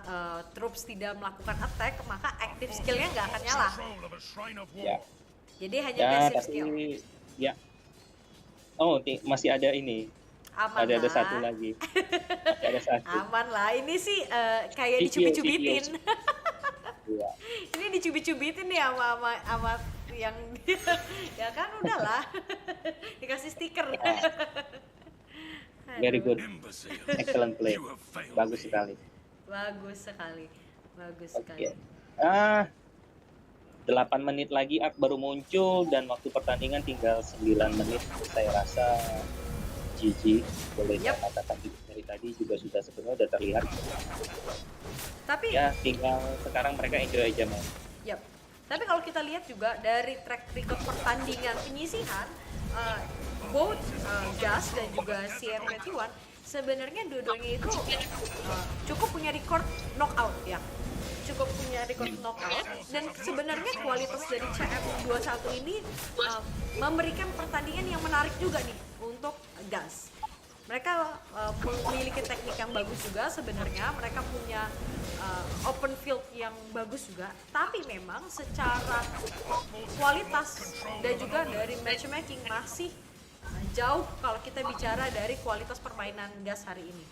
troops tidak melakukan attack, maka active skill-nya nggak akan nyala. Jadi hanya passive skill. Masih ada ini. Aman ada satu lagi. Ada satu. Aman lah. Ini sih kayak dicubit-cubitin. Ini dicubit-cubitin nih sama yang ya kan udahlah. Dikasih stiker. Very good. Excellent play. Bagus sekali. 8 menit lagi Ark baru muncul, dan waktu pertandingan tinggal 9 menit. Saya rasa GG, boleh katakan dari tadi juga sebenarnya sudah terlihat. Tapi ya tinggal sekarang mereka enjoy aja main. Tapi kalau kita lihat juga dari track record pertandingan penyisihan, both Gas dan juga CM21 sebenarnya dua-duanya itu cukup punya record knockout ya. Dan sebenarnya kualitas dari CM21 ini memberikan pertandingan yang menarik juga nih untuk Gas. Mereka memiliki teknik yang bagus juga sebenarnya, mereka punya open field yang bagus juga, tapi memang secara kualitas dan juga dari matchmaking masih jauh kalau kita bicara dari kualitas permainan Gas hari ini.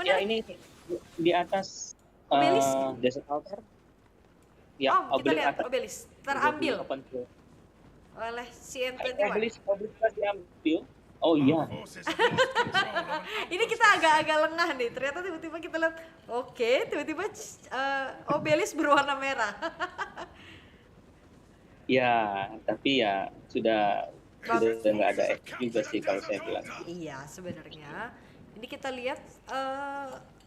Ya ini di atas Desert Altar. Kita lihat Obelisk terambil oleh CM21. Obelisk diambil. Oh iya. Ini kita agak-agak lengah nih. Ternyata tiba-tiba kita lihat, tiba-tiba Obelisk berwarna merah. Ya, tapi ya sudah nggak ada juga sih kalau saya bilang. Iya, sebenarnya. Ini kita lihat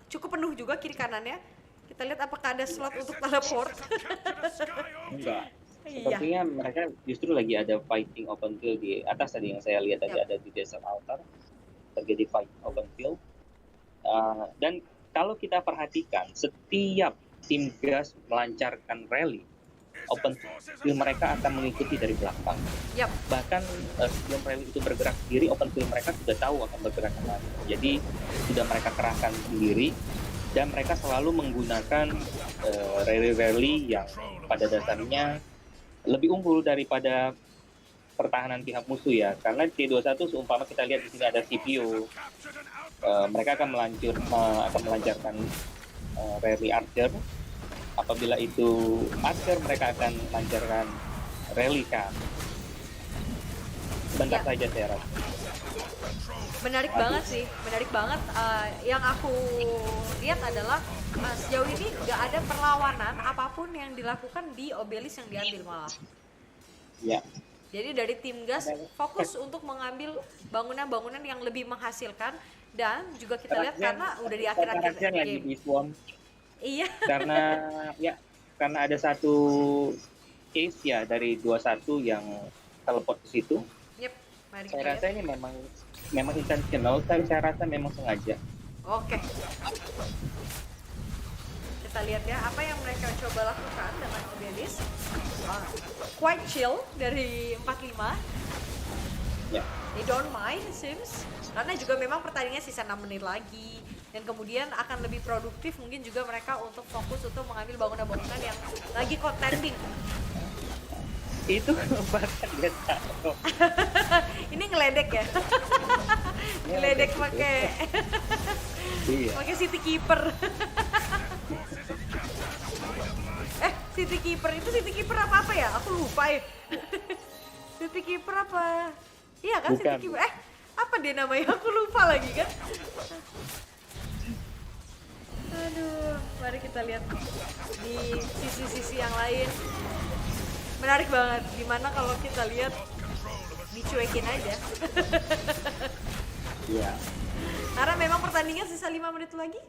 cukup penuh juga kiri kanannya. Kita lihat apakah ada slot untuk teleport. Enggak. Iya. Sepertinya mereka justru lagi ada fighting open field di atas tadi yang saya lihat tadi Yap. ada di Desert Altar terjadi fight open field. Dan kalau kita perhatikan setiap tim gas melancarkan rally open field mereka akan mengikuti dari belakang. Yap. Bahkan sebelum rally itu bergerak sendiri open field mereka sudah tahu akan bergerak kemana. Jadi sudah mereka kerahkan sendiri dan mereka selalu menggunakan rally-rally yang pada dasarnya lebih unggul daripada pertahanan pihak musuh ya, karena T21 seumpama kita lihat di sini ada CPU, mereka akan melancarkan rally Archer. Apabila itu Archer, mereka akan melancarkan rally kan. Sebentar Ya. saja saya rasa. Menarik banget sih, menarik banget. Yang aku lihat adalah sejauh ini nggak ada perlawanan apapun yang dilakukan di Obelis yang diambil malah. Ya, Jadi dari tim gas fokus untuk mengambil bangunan-bangunan yang lebih menghasilkan dan juga kita lihat karena udah di akhir-akhir karakter lagi game. di swarm Iya, karena ada satu case ya dari 21 yang teleport ke situ. yep. Mari kita Saya lihat. rasa ini memang intentional, tapi saya rasa memang sengaja. Oke. Kita lihat ya apa yang mereka coba lakukan dengan Obelis. Quite chill dari 45. Ya. They don't mind seems. Karena juga memang pertandingannya sisa 6 menit lagi dan kemudian akan lebih produktif mungkin juga mereka untuk fokus untuk mengambil bangunan-bangunan yang lagi contending. Itu bahkan dia tahu. Ini ngeledek ya. Ngeledek pakai Iya. pakai city keeper. City keeper itu city keeper apa ya? Aku lupa ya. City keeper apa? Iya kan Bukan. city keeper. Apa dia namanya? Aku lupa lagi kan. Aduh, mari kita lihat di sisi-sisi yang lain. Menarik banget. Dimana kalau kita lihat dicuekin aja. Iya. Karena memang pertandingan sisa 5 menit lagi.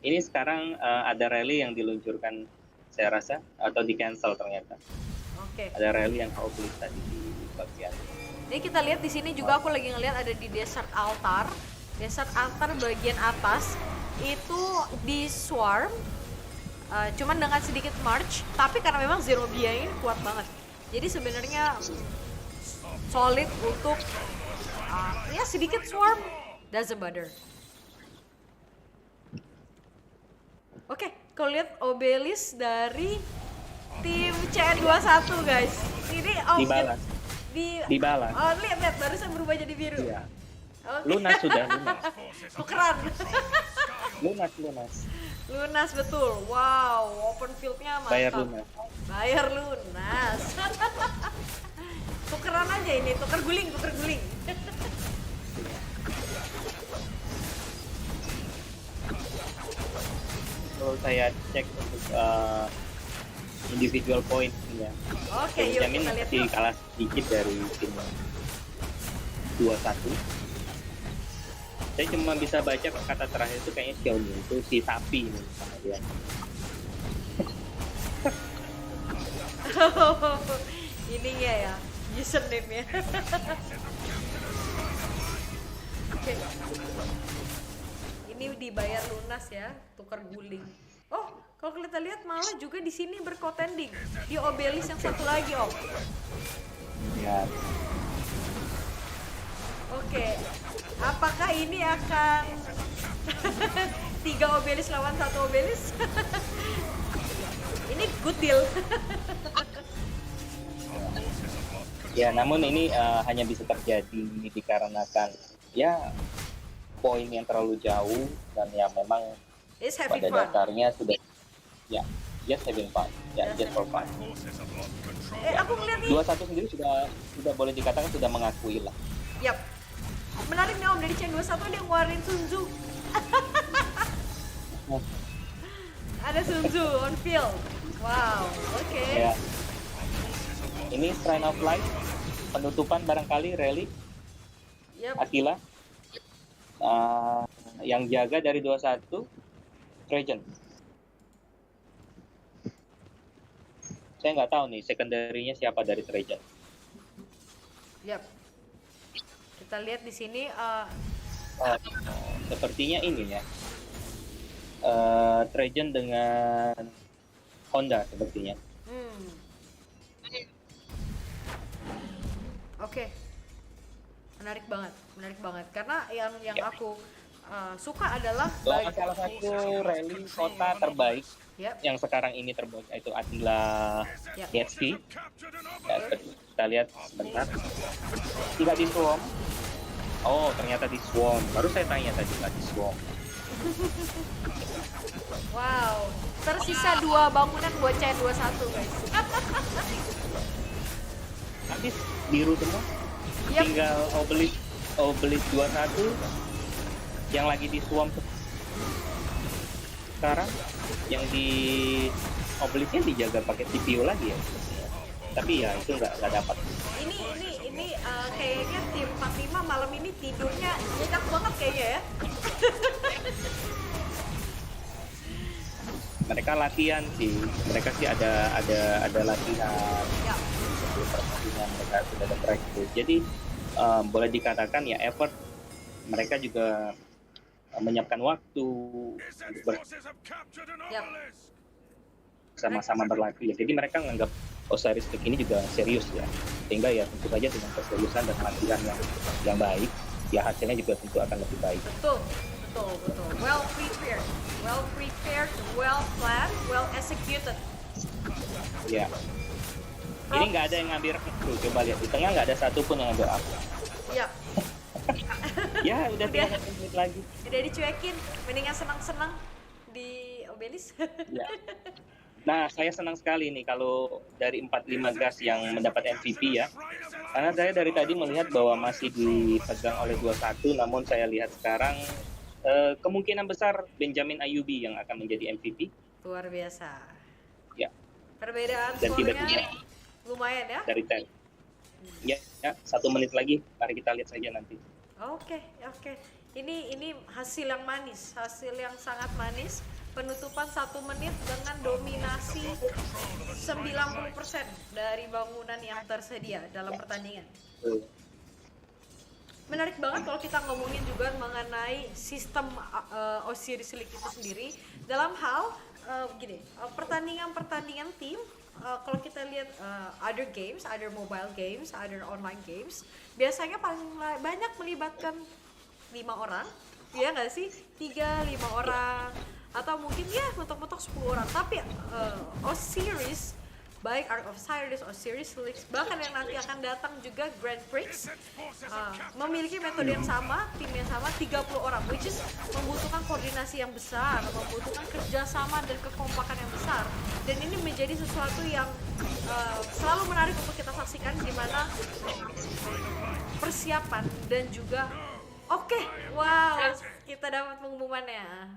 Ini sekarang ada rally yang diluncurkan saya rasa atau di cancel ternyata. Oke. Ada rally yang Obelisk tadi di bagian. Ini kita lihat di sini juga aku lagi ngelihat ada di Desert Altar. Desert Altar bagian atas itu di swarm. Cuman dengan sedikit march, tapi karena memang Zenobia ini kuat banget. Jadi sebenarnya solid untuk ya sedikit swarm doesn't bother. Oke, kalau lihat Obelis dari tim CN21 guys. Ini Dibalas. Dibalas. Oh, lihat barusan berubah jadi biru. Iya. Oke. Lunas sudah, lunas. Tukeran. Lunas. Lunas betul. Wow, open field-nya mantap. Bayar lunas. Bayar lunas. Tukeran aja ini, tuker guling. Kalau saya cek untuk individual point ya. Oke, yuk Jamin kita lihat masih yuk. kalah sedikit dari tim 21. Saya cuma bisa baca kata terakhir itu kayaknya Xiaomi itu si sapi ini sama dia. Ininya ya, username-nya. Oke. Ini dibayar lunas ya, tukar guling. Oh, kalau kita lihat malah juga di sini berkotending di Obelis yang satu lagi, Om. Ya, Oke, apakah ini akan 3 Obelis lawan 1 Obelis? Ini good deal. ya namun ini hanya bisa terjadi dikarenakan ya poin yang terlalu jauh dan ya memang It's having pada fun. dasarnya sudah ya just having fun ya just for fun. Aku ngeliat nih, 21 sendiri sudah boleh dikatakan sudah mengakui lah. yap. Menarik nih Om, dari Chen 21 dia ngeluarin Sun Tzu. Ada Sun Tzu on field. Wow, oke. Ya. Ini Shrine of Light penutupan barangkali rally Yap. Aquila. Yang jaga dari 21 Trajan. saya nggak tahu nih secondary-nya siapa dari Trajan. Yap. Kita lihat di sini Sepertinya ini ya, Trajan dengan Honda sepertinya. Oke. Menarik banget. Karena yang Ya. aku suka adalah Salah satu rally kota terbaik Yap. yang sekarang ini terbaik itu Attila Yap. Nevsky. Ya, kita lihat sebentar. Tidak di Swarm. Oh, ternyata di Swarm. Baru saya tanya tadi, nggak di Swarm. Wow. Tersisa 2 bangunan buat CN21, guys. Habis biru semua. Yap. Tinggal Obelisk 21 yang lagi di Swarm sekarang. Yang di Obelisknya dijaga pakai CPU lagi ya. Tapi ya itu nggak dapat. Ini kayaknya tim 45 malam ini tidurnya nyenyak banget kayaknya ya. Mereka latihan sih, mereka sih ada latihan. Ya. Sebelum pertandingan mereka sudah ada practice. Jadi boleh dikatakan ya effort mereka juga menyiapkan waktu His untuk forces have captured an Yep. obelisk. bersama-sama berlatih. Jadi mereka menganggap Osiris Rex ini juga serius ya, sehingga ya tentu saja dengan keseriusan dan latihan yang baik, ya hasilnya juga tentu akan lebih baik. Betul. Well prepared, well planned, well executed. Ya. Ini nggak ada yang ngambil tuh, coba lihat di tengah nggak ada satupun yang ngambil up. Ya, Ya udah tinggal 1 menit lagi. udah dicuekin, mendingan senang-senang di Obelisk. Ya. Nah, saya senang sekali nih kalau dari 45 gas yang mendapat MVP ya. Karena saya dari tadi melihat bahwa masih dipegang oleh 21, namun saya lihat sekarang kemungkinan besar Benjamin Ayubi yang akan menjadi MVP. Luar biasa. Ya, Perbedaan dan skornya tiba-tiba lumayan ya. dari 10. Ya, 1 menit lagi, mari kita lihat saja nanti. Oke. Ini hasil yang manis, hasil yang sangat manis. Penutupan 1 menit dengan dominasi 90% dari bangunan yang tersedia dalam pertandingan. Menarik banget kalau kita ngomongin juga mengenai sistem Osiris League itu sendiri dalam hal pertandingan tim. Kalau kita lihat other games, other mobile games, other online games, biasanya paling banyak melibatkan 5 orang, ya nggak sih? 3-5 orang, atau mungkin ya mentok-mentok 10 orang. Tapi Osiris, baik Ark of Osiris, Osiris League, bahkan yang nanti akan datang juga Grand Prix, memiliki metode yang sama, tim yang sama, 30 orang, which is membutuhkan koordinasi yang besar, membutuhkan kerjasama dan kekompakan yang besar. Dan ini menjadi sesuatu yang selalu menarik untuk kita saksikan, di mana persiapan dan juga wow, kita dapat pengumumannya.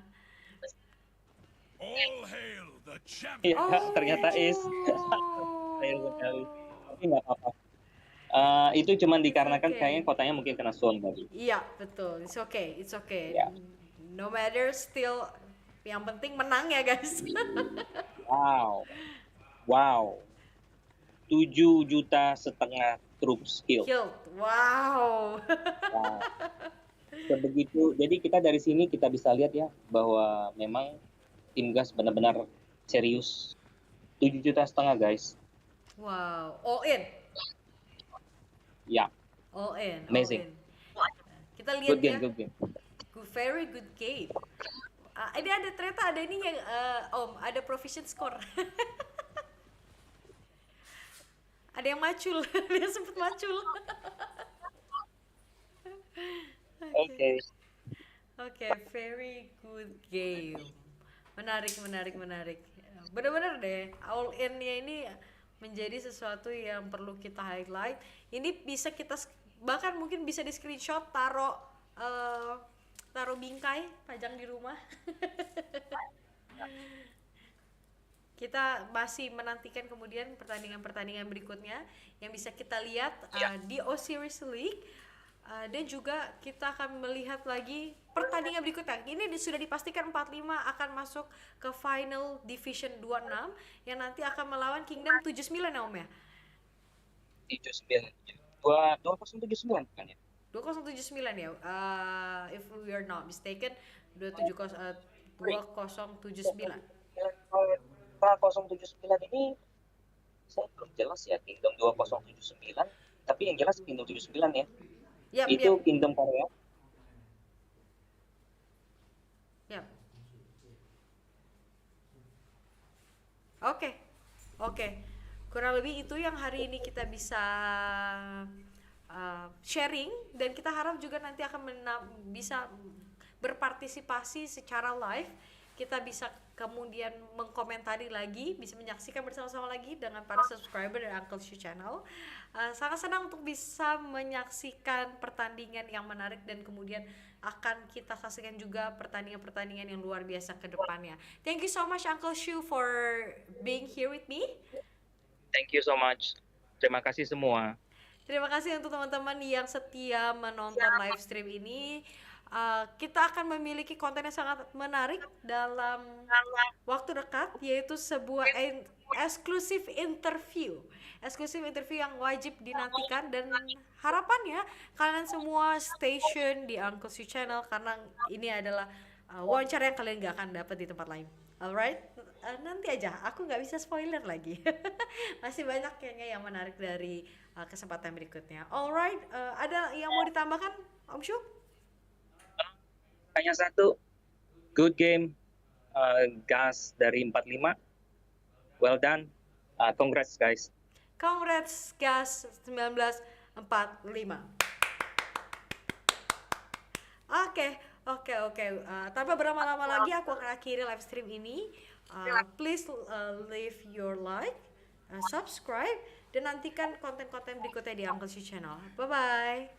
All hail the champion. Ya, ternyata is. Saya sekali. Tapi nggak apa-apa. Itu cuma dikarenakan Okay. kayaknya kotanya mungkin kena storm tadi. Iya, betul. It's okay. Ya. No matter, still yang penting menang ya, guys. Wow. 7,5 juta troops killed. Killed. Wow. Wow. Sebegitu. Jadi kita dari sini kita bisa lihat ya bahwa memang tim gas benar-benar serius. 7,5 juta guys. Wow. All in. Ya. All in. Amazing. Kita lihat Good game, ya. good game. Very good game. Ini ternyata ada ini yang ada proficient score. Ada yang macul, dia sempat macul. Oke, very good game. Menarik. Bener-bener deh, all in-nya ini menjadi sesuatu yang perlu kita highlight. Ini bisa kita bahkan mungkin bisa di screenshot, taruh bingkai, pajang di rumah. Kita masih menantikan kemudian pertandingan-pertandingan berikutnya yang bisa kita lihat di Osiris League. Dan juga kita akan melihat lagi pertandingan berikutnya. Ini sudah dipastikan 45 akan masuk ke final Division 26 yang nanti akan melawan Kingdom 79 ya Om ya. 79. 2079 kan ya? 2079 ya. If we are not mistaken 2079. 2079 ini saya belum jelas ya Kingdom 2079, tapi yang jelas Kingdom 79 ya. Yap, Itu yap, Kingdom Korea. yap. Oke, oke. Kurang lebih itu yang hari ini kita bisa sharing, dan kita harap juga nanti akan bisa berpartisipasi secara live. Kita bisa kemudian mengkomentari lagi, bisa menyaksikan bersama-sama lagi dengan para subscriber dari Uncle Shu Channel. Sangat senang untuk bisa menyaksikan pertandingan yang menarik, dan kemudian akan kita saksikan juga pertandingan-pertandingan yang luar biasa ke depannya. Thank you so much Uncle Shu for being here with me. Thank you so much. Terima kasih semua. Terima kasih untuk teman-teman yang setia menonton live stream ini. Kita akan memiliki konten yang sangat menarik dalam waktu dekat, yaitu sebuah eksklusif interview yang wajib dinantikan, dan harapannya kalian semua stay tune di Uncle Shu Channel, karena ini adalah wawancara yang kalian gak akan dapat di tempat lain. Alright, nanti aja, aku nggak bisa spoiler lagi. Masih banyak kayaknya yang menarik dari kesempatan berikutnya. Alright, ada yang mau ditambahkan Om Shu? Hanya satu, good game, gas dari 45. Well done, congrats guys. Congrats Gas 1945. Oke. Tanpa berlama-lama lagi, aku akan akhiri live stream ini. Please leave your like, subscribe, dan nantikan konten-konten berikutnya di Uncle Shu Channel. Bye bye.